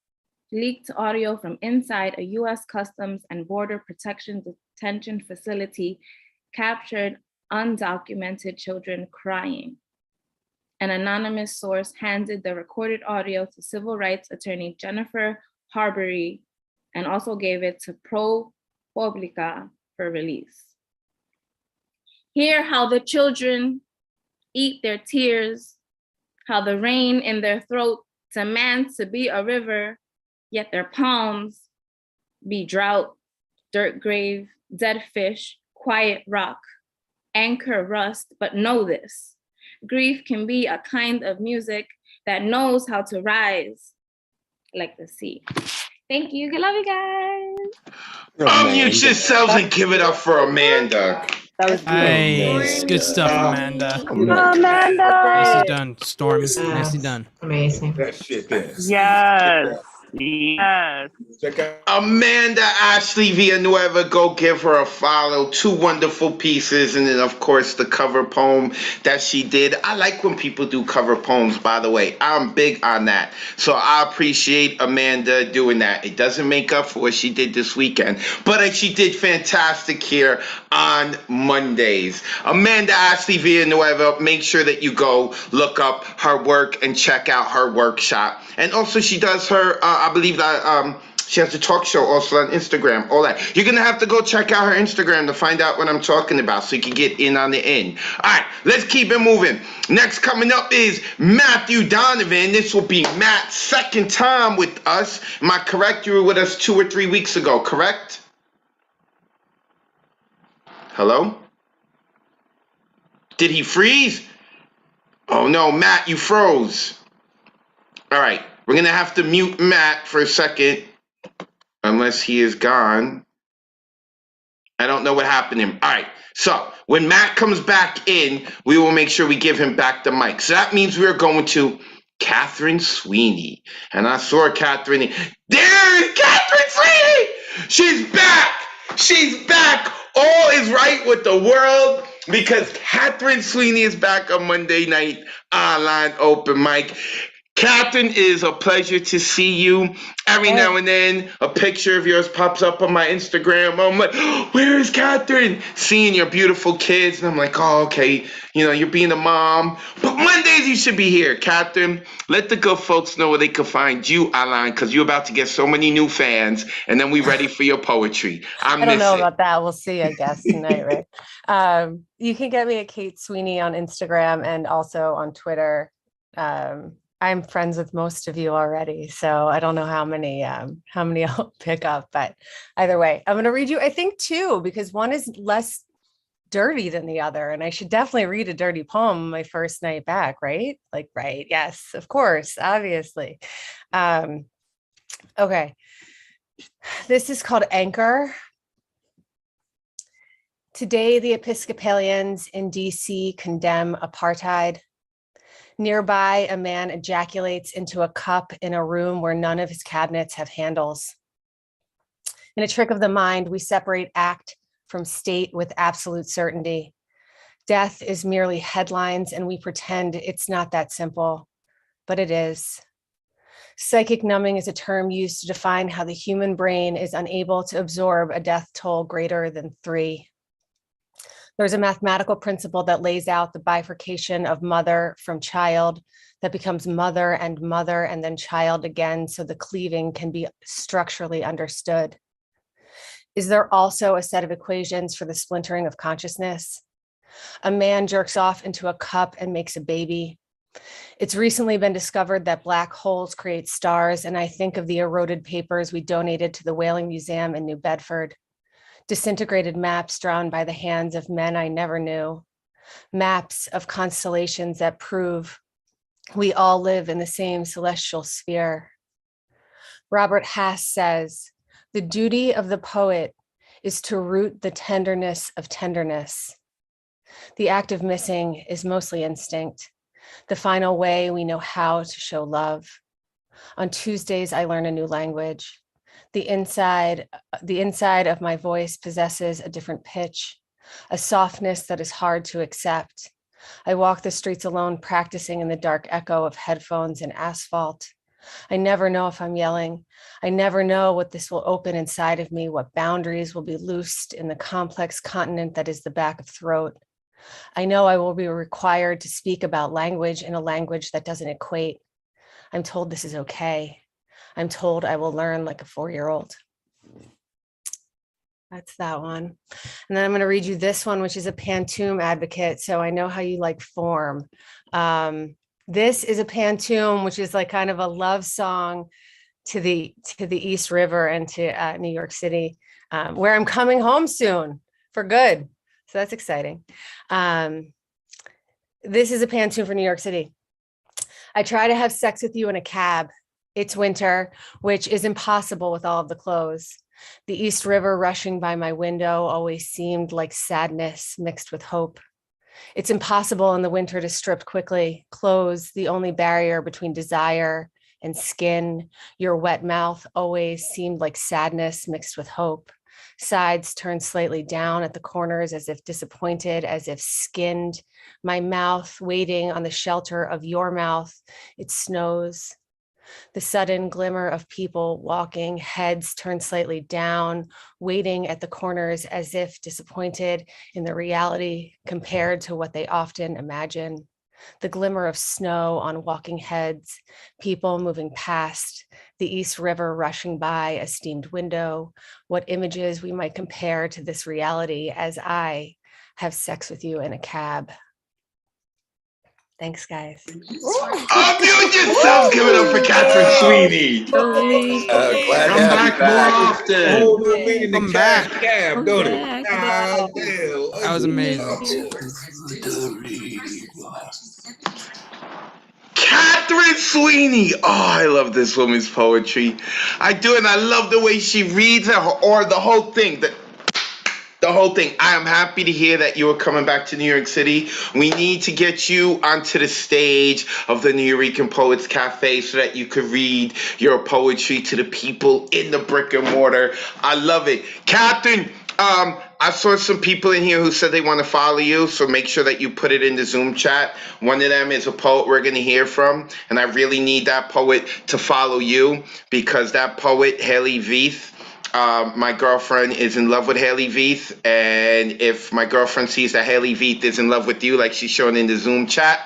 leaked audio from inside a US Customs and Border Protection detention facility captured undocumented children crying. An anonymous source handed the recorded audio to civil rights attorney Jennifer Harbury and also gave it to ProPublica for release. Hear how the children eat their tears, how the rain in their throat demands to be a river, yet their palms be drought, dirt grave, dead fish, quiet rock, anchor rust, but know this. Grief can be a kind of music that knows how to rise. like the sea. Thank you. Love you guys. Unmute yourselves and give it up for Amanda. That was Nice. Good stuff, Amanda. Amanda. Nicely done, Stormy. Nicely done. Amazing. That shit there. Yes. Yes. Check out. Amanda Ashley Villanueva, go give her a follow. 2 wonderful pieces, and then of course the cover poem that she did. I like when people do cover poems, by the way. I'm big on that. So I appreciate Amanda doing that. It doesn't make up for what she did this weekend, but she did fantastic here on Mondays. Amanda Ashley Villanueva, make sure that you go look up her work and check out her workshop. And also she does her, I believe that she has a talk show also on Instagram, all that. You're going to have to go check out her Instagram to find out what I'm talking about so you can get in on the end. All right, let's keep it moving. Next coming up is Matthew Donovan. This will be Matt's second time with us. Am I correct? You were with us 2 or 3 weeks ago, correct? Hello? Did he freeze? Oh no, Matt, you froze. All right, we're going to have to mute Matt for a second. Unless he is gone. I don't know what happened to him. All right. So when Matt comes back in, we will make sure we give him back the mic. So that means we're going to Catherine Sweeney. And I saw Catherine. There is Catherine Sweeney! She's back! She's back! All is right with the world because Catherine Sweeney is back on Monday night online open mic. Catherine, it is a pleasure to see you. Every now and then, a picture of yours pops up on my Instagram. I'm like, oh, where is Catherine? Seeing your beautiful kids. And I'm like, oh, okay. You know, you're being a mom. But Mondays, you should be here. Catherine, let the good folks know where they can find you online because you're about to get so many new fans. And then we ready for your poetry. I don't know about that. We'll see, I guess, tonight, right? You can get me at Kate Sweeney on Instagram and also on Twitter. I'm friends with most of you already, so I don't know how many I'll pick up, but either way, I'm going to read you, I think 2, because one is less dirty than the other, and I should definitely read a dirty poem my first night back, right? Like, right? Yes, of course, obviously. Okay, this is called Anchor. Today, the Episcopalians in DC condemn apartheid. Nearby, a man ejaculates into a cup in a room where none of his cabinets have handles. In a trick of the mind, we separate act from state with absolute certainty. Death is merely headlines, and we pretend it's not that simple, but it is. Psychic numbing is a term used to define how the human brain is unable to absorb a death toll greater than 3. There's a mathematical principle that lays out the bifurcation of mother from child that becomes mother and then child again, so the cleaving can be structurally understood. Is there also a set of equations for the splintering of consciousness? A man jerks off into a cup and makes a baby. It's recently been discovered that black holes create stars, and I think of the eroded papers we donated to the Whaling Museum in New Bedford. Disintegrated maps drawn by the hands of men I never knew. Maps of constellations that prove we all live in the same celestial sphere. Robert Hass says, the duty of the poet is to root the tenderness of tenderness. The act of missing is mostly instinct, the final way we know how to show love. On Tuesdays, I learn a new language. The inside of my voice possesses a different pitch, a softness that is hard to accept. I walk the streets alone, practicing in the dark echo of headphones and asphalt. I never know if I'm yelling. I never know what this will open inside of me, what boundaries will be loosed in the complex continent that is the back of throat. I know I will be required to speak about language in a language that doesn't equate. I'm told this is okay. I'm told I will learn like a 4-year-old. That's that one. And then I'm going to read you this one, which is a Pantoum advocate. So I know how you like form. This is a Pantoum, which is like kind of a love song to the East River and to New York City, where I'm coming home soon for good. So that's exciting. This is a Pantoum for New York City. I try to have sex with you in a cab. It's winter, which is impossible with all of the clothes. The East River rushing by my window always seemed like sadness mixed with hope. It's impossible in the winter to strip quickly, clothes, the only barrier between desire and skin. Your wet mouth always seemed like sadness mixed with hope. Sides turned slightly down at the corners as if disappointed, as if skinned. My mouth waiting on the shelter of your mouth. It snows. The sudden glimmer of people walking, heads turned slightly down, waiting at the corners as if disappointed in the reality compared to what they often imagine. The glimmer of snow on walking heads, people moving past, the East River rushing by a steamed window, what images we might compare to this reality as I have sex with you in a cab. Thanks, guys. Unmute yourself. Give it up for Catherine Sweeney. Glad Come back more often. Whole new meaning to Come back. cab, don't it? That was amazing. Catherine Sweeney. Oh, I love this woman's poetry. I do, and I love the way she reads it, or the whole thing. The whole thing. I am happy to hear that you are coming back to New York City. We need to get you onto the stage of the New Eurekan Poets Cafe so that you could read your poetry to the people in the brick and mortar. I love it. Catherine, I saw some people in here who said they want to follow you, so make sure that you put it in the Zoom chat. One of them is a poet we're going to hear from, and I really need that poet to follow you because that poet, Haley Veith, my girlfriend is in love with Haley Veith, and if my girlfriend sees that Haley Veith is in love with you, like she's showing in the Zoom chat,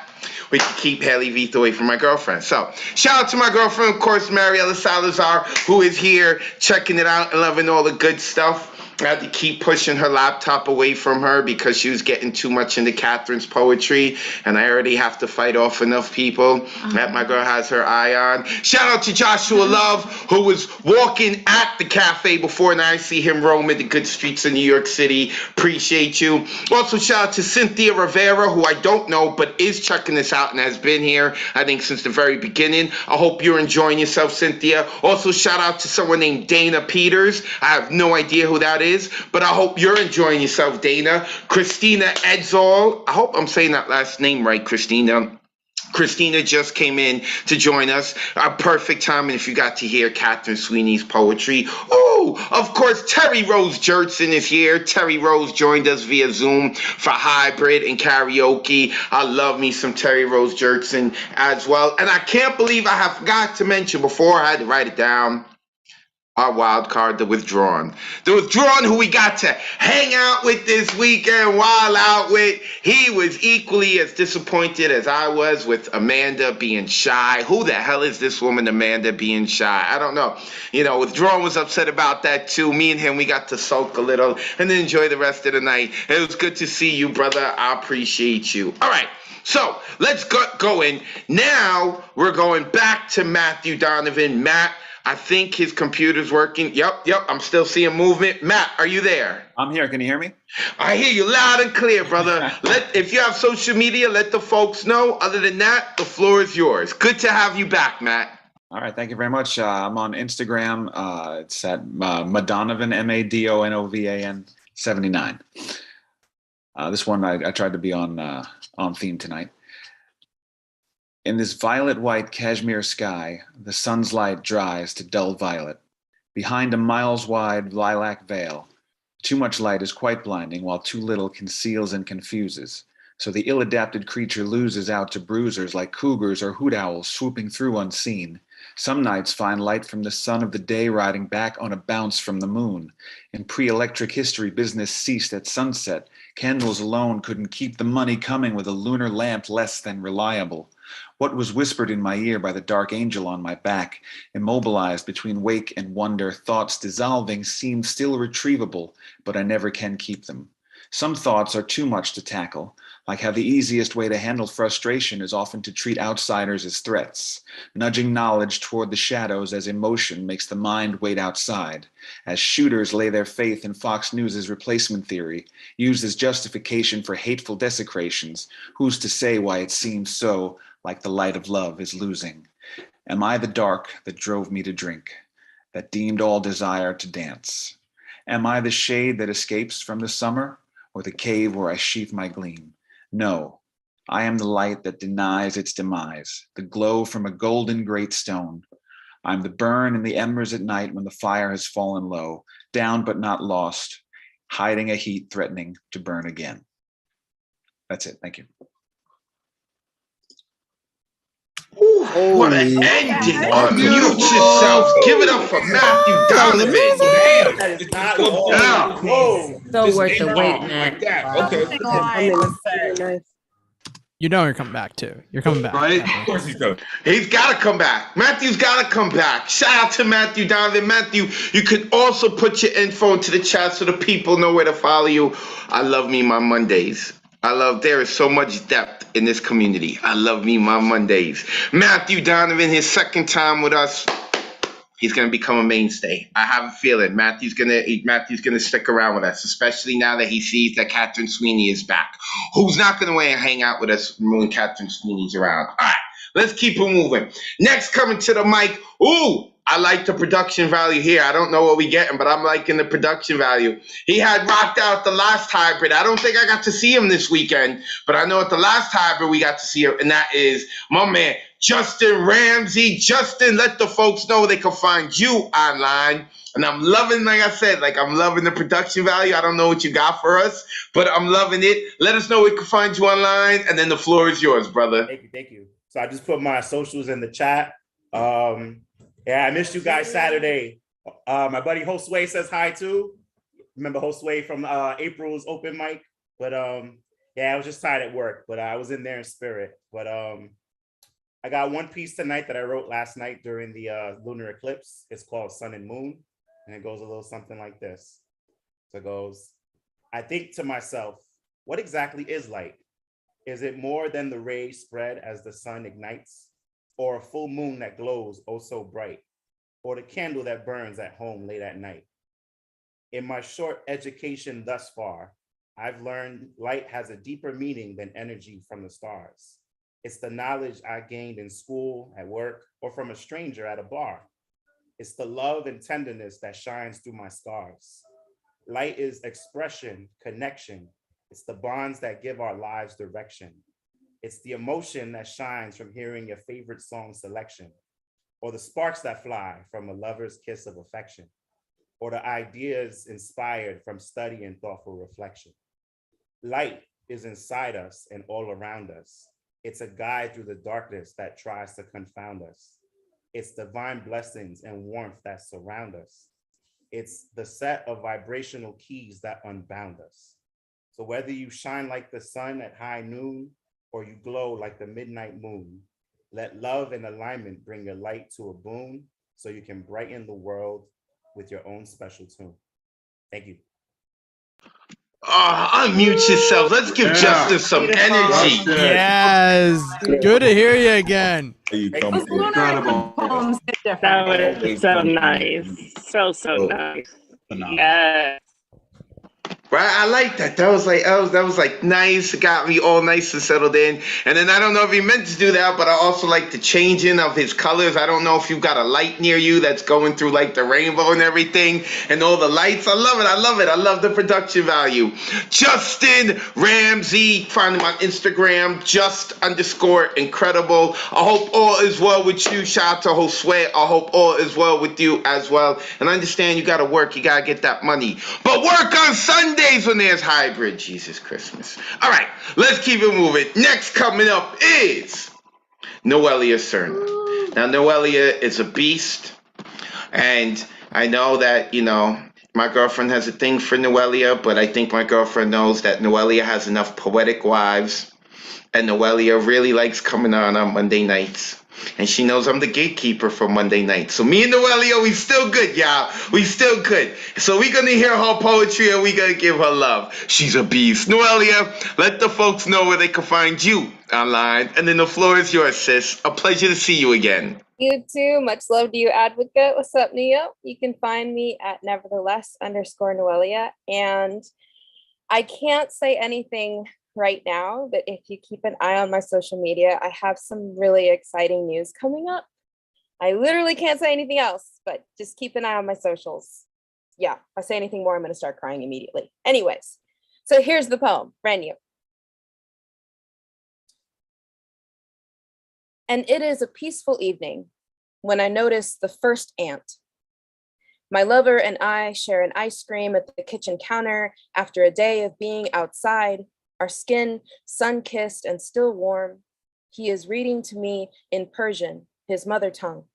we can keep Haley Veith away from my girlfriend. So, shout out to my girlfriend, of course, Mariela Salazar, who is here checking it out and loving all the good stuff. I had to keep pushing her laptop away from her because she was getting too much into Catherine's poetry, and I already have to fight off enough people that my girl has her eye on. Shout out to Joshua Love, who was walking at the cafe before, and I see him roaming the good streets of New York City. Appreciate you. Also, shout out to Cynthia Rivera, who I don't know, but is checking this out and has been here, I think, since the very beginning. I hope you're enjoying yourself, Cynthia. Also, shout out to someone named Dana Peters. I have no idea who that is, but I hope you're enjoying yourself, Dana. Christina Edzall. I hope I'm saying that last name right, Christina. Christina just came in to join us. A perfect time, and if you got to hear Catherine Sweeney's poetry. Oh, of course, Terry Rose Jertson is here. Terry Rose joined us via Zoom for hybrid and karaoke. I love me some Terry Rose Jertson as well. And I can't believe I have forgot to mention before, I had to write it down, our wild card, The Withdrawn. The Withdrawn, who we got to hang out with this weekend, wild out with. He was equally as disappointed as I was with Amanda being shy. Who the hell is this woman, Amanda, being shy? I don't know. You know, Withdrawn was upset about that too. Me and him, we got to sulk a little and then enjoy the rest of the night. It was good to see you, brother. I appreciate you. All right. So let's get going. Now we're going back to Matthew Donovan. Matt, I think his computer's working. Yep, I'm still seeing movement. Matt, are you there? I'm here. Can you hear me? I hear you loud and clear, brother. If you have social media, let the folks know. Other than that, the floor is yours. Good to have you back, Matt. All right. Thank you very much. I'm on Instagram. It's at Madonovan, Madonovan 79. This one I tried to be on theme tonight. In this violet-white cashmere sky, the sun's light dries to dull violet. Behind a miles-wide lilac veil, too much light is quite blinding, while too little conceals and confuses. So the ill-adapted creature loses out to bruisers like cougars or hoot owls swooping through unseen. Some nights find light from the sun of the day riding back on a bounce from the moon. In pre-electric history, business ceased at sunset. Candles alone couldn't keep the money coming with a lunar lamp less than reliable. What was whispered in my ear by the dark angel on my back, immobilized between wake and wonder, thoughts dissolving, seem still retrievable, but I never can keep them. Some thoughts are too much to tackle, like how the easiest way to handle frustration is often to treat outsiders as threats, nudging knowledge toward the shadows as emotion makes the mind wait outside, as shooters lay their faith in Fox News' replacement theory, used as justification for hateful desecrations. Who's to say why it seems so, like the light of love is losing? Am I the dark that drove me to drink, that deemed all desire to dance? Am I the shade that escapes from the summer, or the cave where I sheath my gleam? No, I am the light that denies its demise, the glow from a golden great stone. I'm the burn in the embers at night when the fire has fallen low, down but not lost, hiding a heat threatening to burn again. That's it. Thank you. What an ending. Unmute yourselves. Give it up for Matthew Donovan. That is not all. So worth the wait, man. Okay. You know you're coming back too. You're coming back. Right? Of course he's coming. He's got to come back. Matthew's got to come back. Shout out to Matthew Donovan. Matthew, you can also put your info into the chat so the people know where to follow you. I love me my Mondays. There is so much depth in this community. I love me my Mondays. Matthew Donovan, his second time with us. He's going to become a mainstay. I have a feeling Matthew's going to stick around with us, especially now that he sees that Catherine Sweeney is back. Who's not going to want to hang out with us when Catherine Sweeney's around? All right, let's keep it moving. Next, coming to the mic. Ooh, I like the production value here. I don't know what we're getting, but I'm liking the production value. He had rocked out the last hybrid. I don't think I got to see him this weekend, but I know at the last hybrid we got to see him, and that is my man, Justin Ramsey. Justin, let the folks know they can find you online. And I'm loving, like I said, I'm loving the production value. I don't know what you got for us, but I'm loving it. Let us know where we can find you online, and then the floor is yours, brother. Thank you. So I just put my socials in the chat. Yeah, I missed you guys Saturday. My buddy Josue says hi too. Remember Josue from April's open mic? But yeah, I was just tired at work, but I was in there in spirit. But I got one piece tonight that I wrote last night during the lunar eclipse. It's called Sun and Moon, and it goes a little something like this. So it goes, I think to myself, what exactly is light? Is it more than the rays spread as the sun ignites? Or a full moon that glows oh so bright? Or the candle that burns at home late at night? In my short education thus far, I've learned light has a deeper meaning than energy from the stars. It's the knowledge I gained in school, at work, or from a stranger at a bar. It's the love and tenderness that shines through my scars. Light is expression, connection. It's the bonds that give our lives direction. It's the emotion that shines from hearing your favorite song selection, or the sparks that fly from a lover's kiss of affection, or the ideas inspired from study and thoughtful reflection. Light is inside us and all around us. It's a guide through the darkness that tries to confound us. It's divine blessings and warmth that surround us. It's the set of vibrational keys that unbound us. So whether you shine like the sun at high noon, or you glow like the midnight moon, let love and alignment bring your light to a boon so you can brighten the world with your own special tune. Thank you. Unmute yourself. Let's give Justin some energy. Yes. Good to hear you again. Incredible. That was so nice. So nice. Yes. Right, I like that. That was like nice. It got me all nice and settled in. And then I don't know if he meant to do that, but I also like the changing of his colors. I don't know if you've got a light near you that's going through like the rainbow and everything and all the lights. I love it. I love the production value. Justin Ramsey, find him on Instagram, just_incredible. I hope all is well with you. Shout out to Josue. I hope all is well with you as well. And I understand you got to work. You got to get that money. But work on Sundays when there's hybrid. Jesus Christmas. All right, let's keep it moving. Next coming up is Noelia Cerna. Now, Noelia is a beast. And I know that, my girlfriend has a thing for Noelia, but I think my girlfriend knows that Noelia has enough poetic wives. And Noelia really likes coming on Monday nights. And she knows I'm the gatekeeper for Monday night. So me and Noelia, we still good, y'all. We still good. So we gonna hear her poetry and we gonna give her love. She's a beast. Noelia, let the folks know where they can find you online. And then the floor is yours, sis. A pleasure to see you again. You too. Much love to you, advocate. What's up, Neo? You can find me at nevertheless_Noelia. And I can't say anything right now, but if you keep an eye on my social media, I have some really exciting news coming up. I literally can't say anything else, but just keep an eye on my socials. Yeah, if I say anything more, I'm going to start crying immediately. Anyways, so here's the poem, brand new. And it is a peaceful evening when I notice the first ant. My lover and I share an ice cream at the kitchen counter after a day of being outside, our skin sun-kissed and still warm. He is reading to me in Persian, his mother tongue.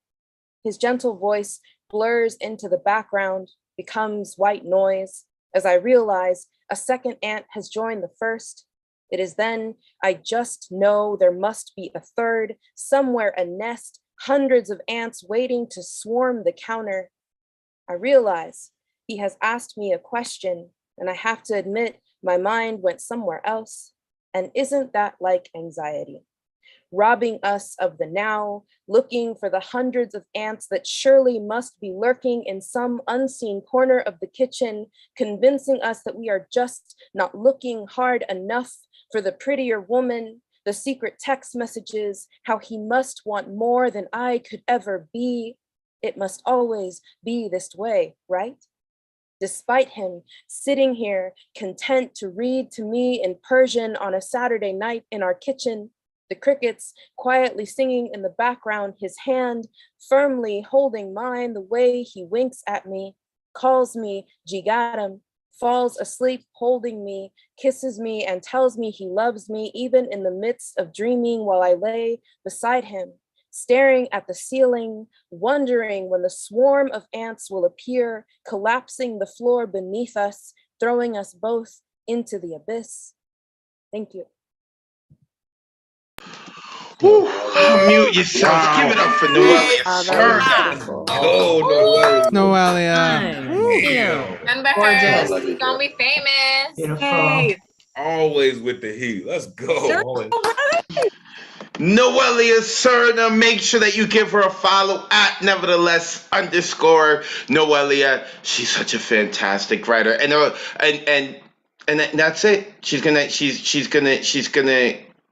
His gentle voice blurs into the background, becomes white noise, as I realize a second ant has joined the first. It is then I just know there must be a third, somewhere a nest, hundreds of ants waiting to swarm the counter. I realize he has asked me a question, and I have to admit my mind went somewhere else. And isn't that like anxiety? Robbing us of the now, looking for the hundreds of ants that surely must be lurking in some unseen corner of the kitchen, convincing us that we are just not looking hard enough for the prettier woman, the secret text messages, how he must want more than I could ever be. It must always be this way, right? Despite him sitting here, content to read to me in Persian on a Saturday night in our kitchen, the crickets quietly singing in the background, his hand firmly holding mine the way he winks at me, calls me Jigaram, falls asleep holding me, kisses me and tells me he loves me even in the midst of dreaming while I lay beside him, staring at the ceiling, wondering when the swarm of ants will appear, collapsing the floor beneath us, throwing us both into the abyss. Thank you. Whew, mute yourself. Wow. Give it up for Noelia Oh, Stern. Go, Noelia. Remember her, she's gonna be famous. Hey, Always with the heat. Let's go. Noelia Serna, make sure that you give her a follow at nevertheless _ Noelia. She's such a fantastic writer, and that's it. She's gonna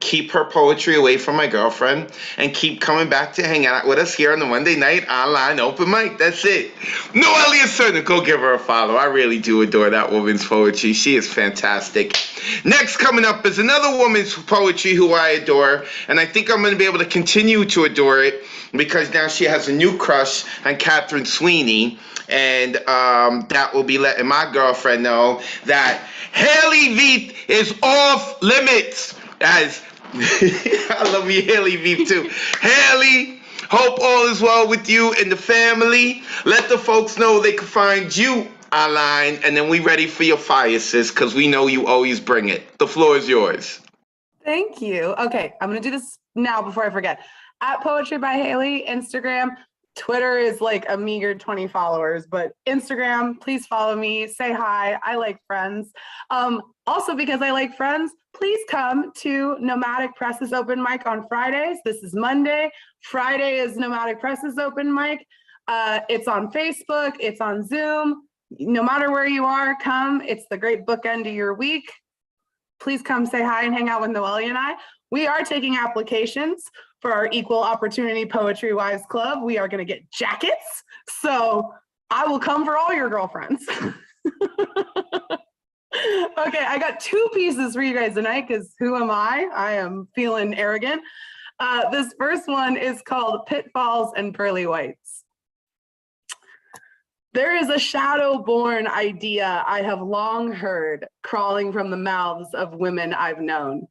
keep her poetry away from my girlfriend and keep coming back to hang out with us here on the Monday night online open mic. That's it. Noelia Serna, go give her a follow. I really do adore that woman's poetry. She is fantastic. Next coming up is another woman's poetry who I adore, and I think I'm going to be able to continue to adore it because now she has a new crush on Catherine Sweeney, and that will be letting my girlfriend know that Haley Veep is off limits. As I love you, Haley Veep, too. Haley, hope all is well with you and the family. Let the folks know they can find you online, and then we ready for your fire, sis, because we know you always bring it. The floor is yours. thank you. Okay, I'm gonna do this now before I forget. At Poetry by Haley, Instagram. Twitter is like a meager 20 followers, but Instagram, please follow me, say hi. I like friends. Also, because I like friends, please come to Nomadic Presses open mic on Fridays. This is Monday. Friday is Nomadic Presses open mic. It's on Facebook, it's on Zoom. No matter where you are, come. It's the great bookend of your week. Please come say hi and hang out with Noelia and I. We are taking applications for our Equal Opportunity Poetry Wives Club. We are going to get jackets. So I will come for all your girlfriends. Okay, I got 2 pieces for you guys tonight because who am I? I am feeling arrogant. This first one is called Pitfalls and Pearly Whites. There is a shadow-born idea I have long heard crawling from the mouths of women I've known.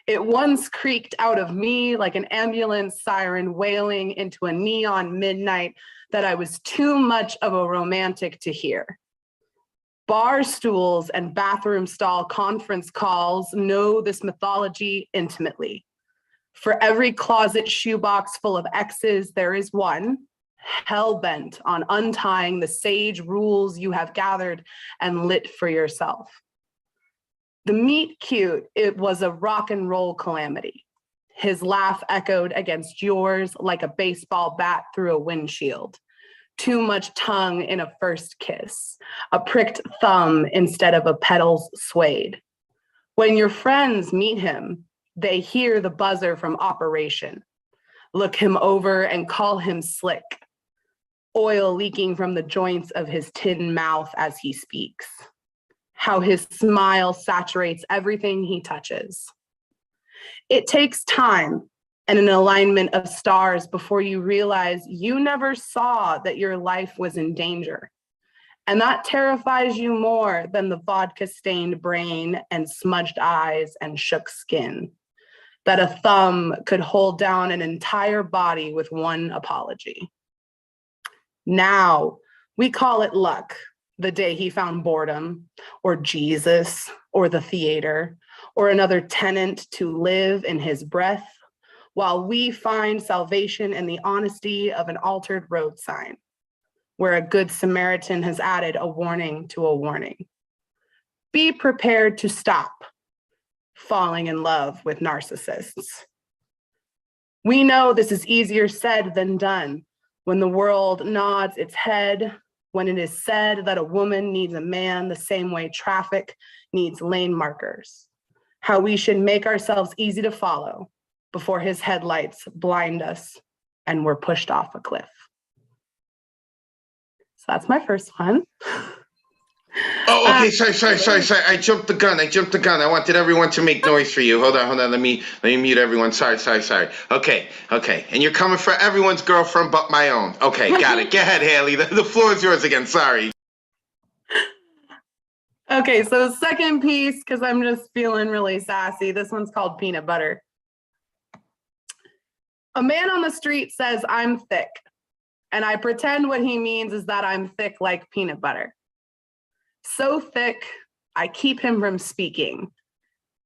It once creaked out of me like an ambulance siren wailing into a neon midnight that I was too much of a romantic to hear. Bar stools and bathroom stall conference calls know this mythology intimately. For every closet shoebox full of exes, there is one hell-bent on untying the sage rules you have gathered and lit for yourself. The meet cute, it was a rock and roll calamity. His laugh echoed against yours like a baseball bat through a windshield. Too much tongue in a first kiss, a pricked thumb instead of a petals swayed. When your friends meet him, they hear the buzzer from operation. look him over and call him slick, oil leaking from the joints of his tin mouth as he speaks, how his smile saturates everything he touches. It takes time and an alignment of stars before you realize you never saw that your life was in danger. And that terrifies you more than the vodka-stained brain and smudged eyes and shook skin, that a thumb could hold down an entire body with one apology. Now, we call it luck, the day he found boredom, or Jesus, or the theater, or another tenant to live in his breath, while we find salvation in the honesty of an altered road sign, where a good Samaritan has added a warning to a warning. Be prepared to stop falling in love with narcissists. We know this is easier said than done when the world nods its head, when it is said that a woman needs a man the same way traffic needs lane markers, how we should make ourselves easy to follow before his headlights blind us and we're pushed off a cliff. So that's my first one. Oh, okay. Sorry. I jumped the gun. I wanted everyone to make noise for you. Hold on. Let me mute everyone. Sorry. Okay. And you're coming for everyone's girlfriend but my own. Okay, got it. Go ahead, Haley. The floor is yours again. Sorry. Okay, so second piece, because I'm just feeling really sassy. This one's called Peanut Butter. A man on the street says I'm thick, and I pretend what he means is that I'm thick like peanut butter. So thick, I keep him from speaking.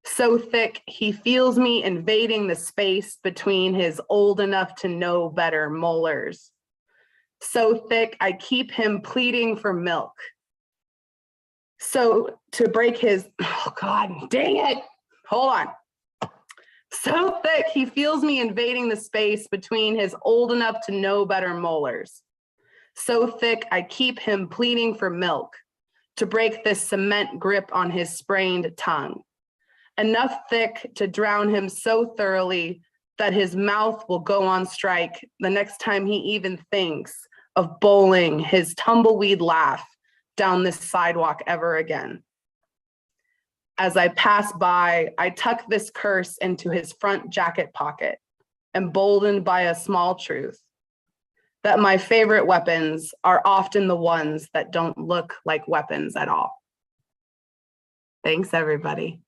So thick, he feels me invading the space between his old enough to know better molars. So thick, I keep him pleading for milk. So to break his, oh God, dang it, hold on. So thick, he feels me invading the space between his old enough to know better molars. So thick, I keep him pleading for milk to break this cement grip on his sprained tongue. Enough thick to drown him so thoroughly that his mouth will go on strike the next time he even thinks of bowling his tumbleweed laugh down this sidewalk ever again. As I pass by, I tuck this curse into his front jacket pocket, emboldened by a small truth, that my favorite weapons are often the ones that don't look like weapons at all. Thanks, everybody.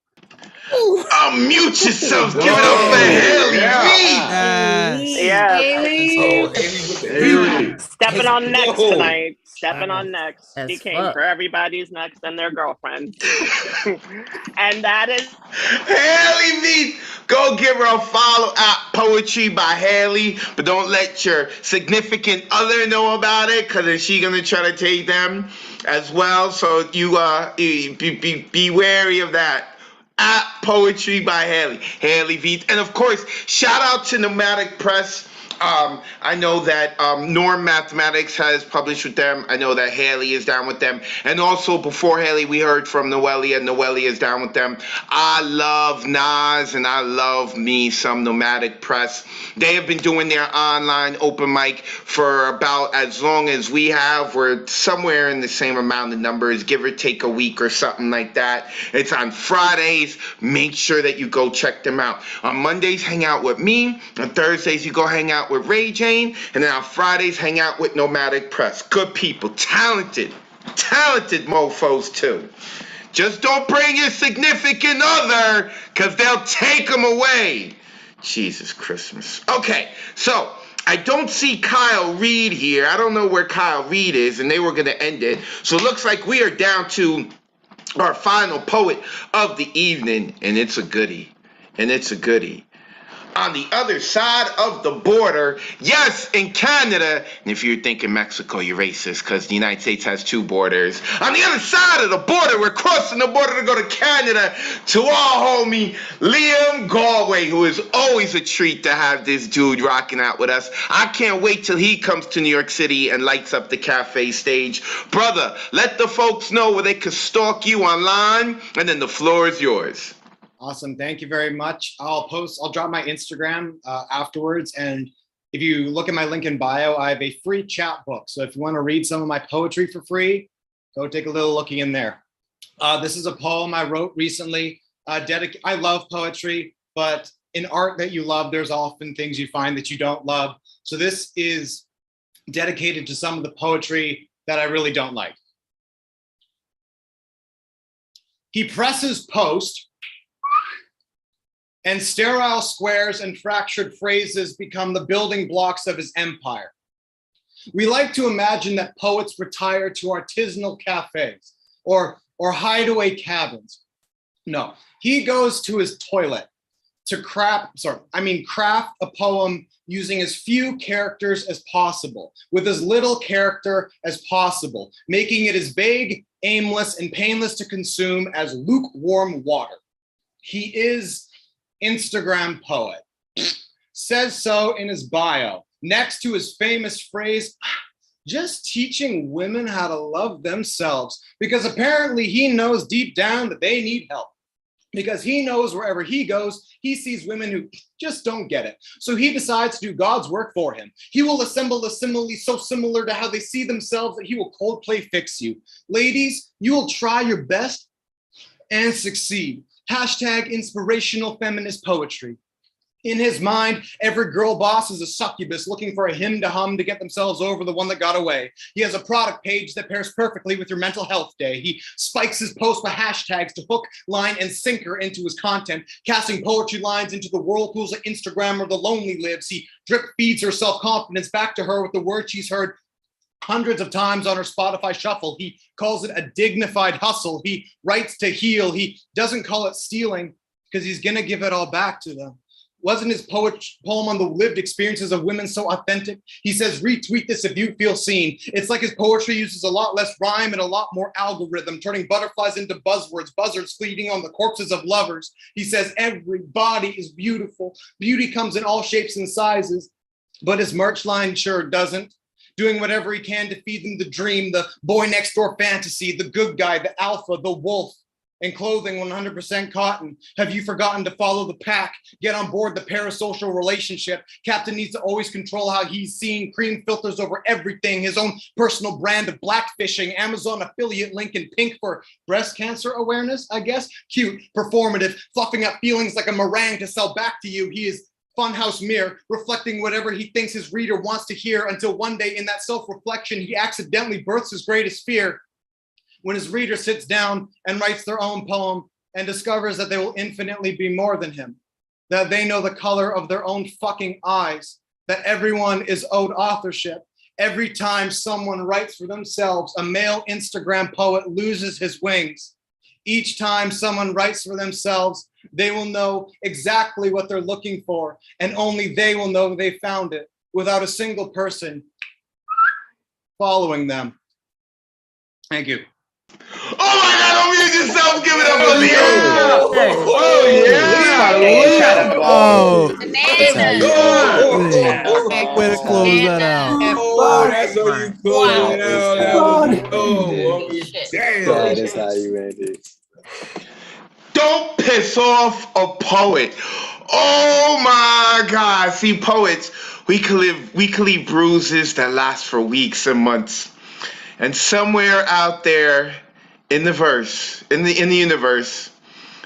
Unmute yourselves. Give it up for Haley V. Haley. Stepping on next tonight. Stepping on next. He came for everybody's next and their girlfriend. And that is Haley V. Go give her a follow at Poetry by Haley, but don't let your significant other know about it, because is she gonna try to take them as well? So you be wary of that. At Poetry by Haley V. And of course, shout out to Nomadic Press. I know that Norm Mathematics has published with them. I know that Haley is down with them. And also before Haley, we heard from Noelia. Noelia is down with them. I love Nas and I love me some Nomadic Press. They have been doing their online open mic for about as long as we have. We're somewhere in the same amount of numbers, give or take a week or something like that. It's on Fridays. Make sure that you go check them out. On Mondays, hang out with me. On Thursdays, you go hang out with Ray Jane, and then on Fridays hang out with Nomadic Press. Good people, talented mofos too. Just don't bring your significant other, because they'll take them away. Jesus Christmas. Okay, so I don't see Kyle Reed here. I don't know where Kyle Reed is, and they were going to end it. So it looks like we are down to our final poet of the evening, and it's a goodie. On the other side of the border, yes, in Canada, and if you're thinking Mexico, you're racist, because the United States has two borders. On the other side of the border, we're crossing the border to go to Canada, to our homie Liam Galway, who is always a treat to have this dude rocking out with us. I can't wait till he comes to New York City and lights up the cafe stage. Brother, let the folks know where they can stalk you online, and then the floor is yours. Awesome. Thank you very much. I'll drop my Instagram afterwards. And if you look at my link in bio, I have a free chat book. So if you want to read some of my poetry for free, go take a little looking in there. This is a poem I wrote recently. I love poetry, but in art that you love, there's often things you find that you don't love. So this is dedicated to some of the poetry that I really don't like. He presses post, and sterile squares and fractured phrases become the building blocks of his empire. We like to imagine that poets retire to artisanal cafes or hideaway cabins. No, he goes to his toilet to craft a poem using as few characters as possible, with as little character as possible, making it as vague, aimless, and painless to consume as lukewarm water. He is Instagram poet. Says so in his bio, next to his famous phrase, just teaching women how to love themselves, because apparently he knows deep down that they need help. Because he knows wherever he goes, he sees women who just don't get it. So he decides to do God's work for him. He will assemble a simile so similar to how they see themselves that he will Coldplay fix you. Ladies, you will try your best and succeed. Hashtag inspirational feminist poetry. In his mind, every girl boss is a succubus looking for a hymn to hum to get themselves over the one that got away. He has a product page that pairs perfectly with your mental health day. He spikes his posts with hashtags to hook, line, and sinker into his content, casting poetry lines into the whirlpools of Instagram where the lonely lives. He drip feeds her self-confidence back to her with the words she's heard hundreds of times on her Spotify shuffle. He calls it a dignified hustle. He writes to heal. He doesn't call it stealing because he's going to give it all back to them. Wasn't his poem on the lived experiences of women so authentic? He says, retweet this if you feel seen. It's like his poetry uses a lot less rhyme and a lot more algorithm, turning butterflies into buzzwords, buzzards feeding on the corpses of lovers. He says, every body is beautiful. Beauty comes in all shapes and sizes, but his merch line sure doesn't. Doing whatever he can to feed them the dream, the boy next door fantasy, the good guy, the alpha, the wolf. And clothing 100% cotton. Have you forgotten to follow the pack? Get on board the parasocial relationship. Captain needs to always control how he's seen. Cream filters over everything. His own personal brand of blackfishing. Amazon affiliate link in pink for breast cancer awareness, I guess. Cute, performative, fluffing up feelings like a meringue to sell back to you. He is funhouse mirror, reflecting whatever he thinks his reader wants to hear, until one day in that self-reflection, he accidentally births his greatest fear. When his reader sits down and writes their own poem and discovers that they will infinitely be more than him, that they know the color of their own fucking eyes, that everyone is owed authorship. Every time someone writes for themselves, a male Instagram poet loses his wings. Each time someone writes for themselves, they will know exactly what they're looking for, and only they will know they found it without a single person following them. Thank you. Oh my God, don't mute yourself. Give it up for Liam. Way to close that out. Oh, that's how you close it out. Damn. That is how you end it. Don't piss off a poet. Oh my God. See, poets, we could leave bruises that last for weeks and months. And somewhere out there in the universe,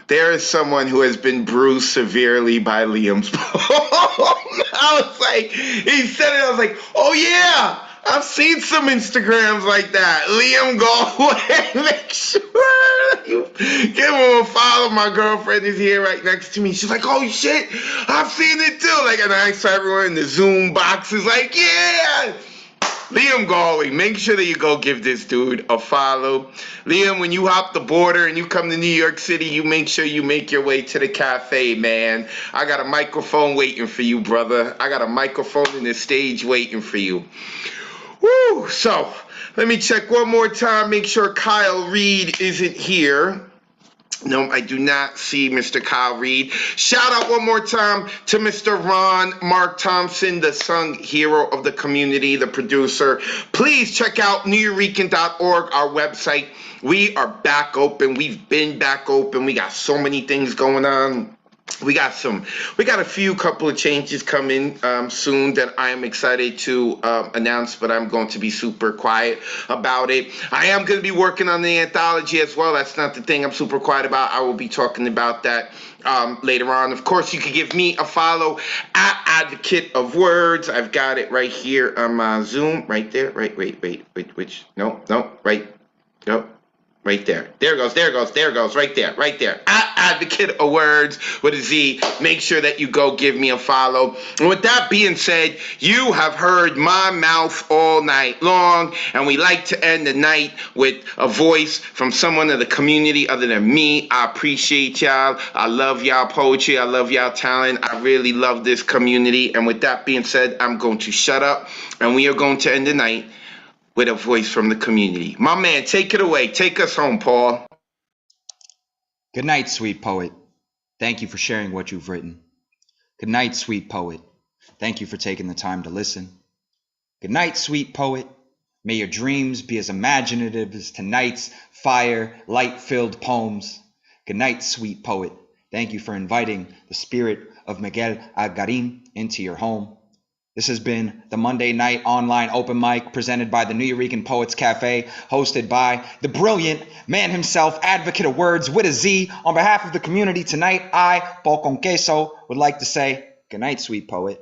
there is someone who has been bruised severely by Liam's poem. I was like, he said it, I was like, oh yeah, I've seen some Instagrams like that. Liam Galway, make sure you give him a follow. My girlfriend is here right next to me. She's like, oh shit, I've seen it too. Like, and I saw everyone in the Zoom box is like, yeah. Liam Galway, make sure that you go give this dude a follow. Liam, when you hop the border and you come to New York City, you make sure you make your way to the cafe, man. I got a microphone waiting for you, brother. I got a microphone and a stage waiting for you. Woo! So, let me check one more time, make sure Kyle Reed isn't here. No, I do not see Mr. Kyle Reed. Shout out one more time to Mr. Ron Mark Thompson, the sung hero of the community, the producer. Please check out nuyorican.org, our website. We are back open. We've been back open. We got so many things going on. we got a few couple of changes coming soon that I am excited to announce, but I'm going to be super quiet about it. I am going to be working on the anthology as well. That's not the thing I'm super quiet about. I will be talking about that later on. Of course, you can give me a follow at Advocate of Wordz. I've got it right here on my Zoom, right there. Right, which? No, right. Nope. Right there. There goes. Right there. At Advocate of Wordz with a Z. Make sure that you go give me a follow. And with that being said, you have heard my mouth all night long, and we like to end the night with a voice from someone of the community other than me. I appreciate y'all. I love y'all poetry. I love y'all talent. I really love this community. And with that being said, I'm going to shut up, and we are going to end the night with a voice from the community. My man, take it away. Take us home, Paul. Good night, sweet poet. Thank you for sharing what you've written. Good night, sweet poet. Thank you for taking the time to listen. Good night, sweet poet. May your dreams be as imaginative as tonight's fire, light-filled poems. Good night, sweet poet. Thank you for inviting the spirit of Miguel Algarin into your home. This has been the Monday night online open mic presented by the New Eurekan Poets Cafe, hosted by the brilliant man himself, Advocate of Wordz with a Z. On behalf of the community tonight, I, Paul Conqueso, would like to say good night, sweet poet.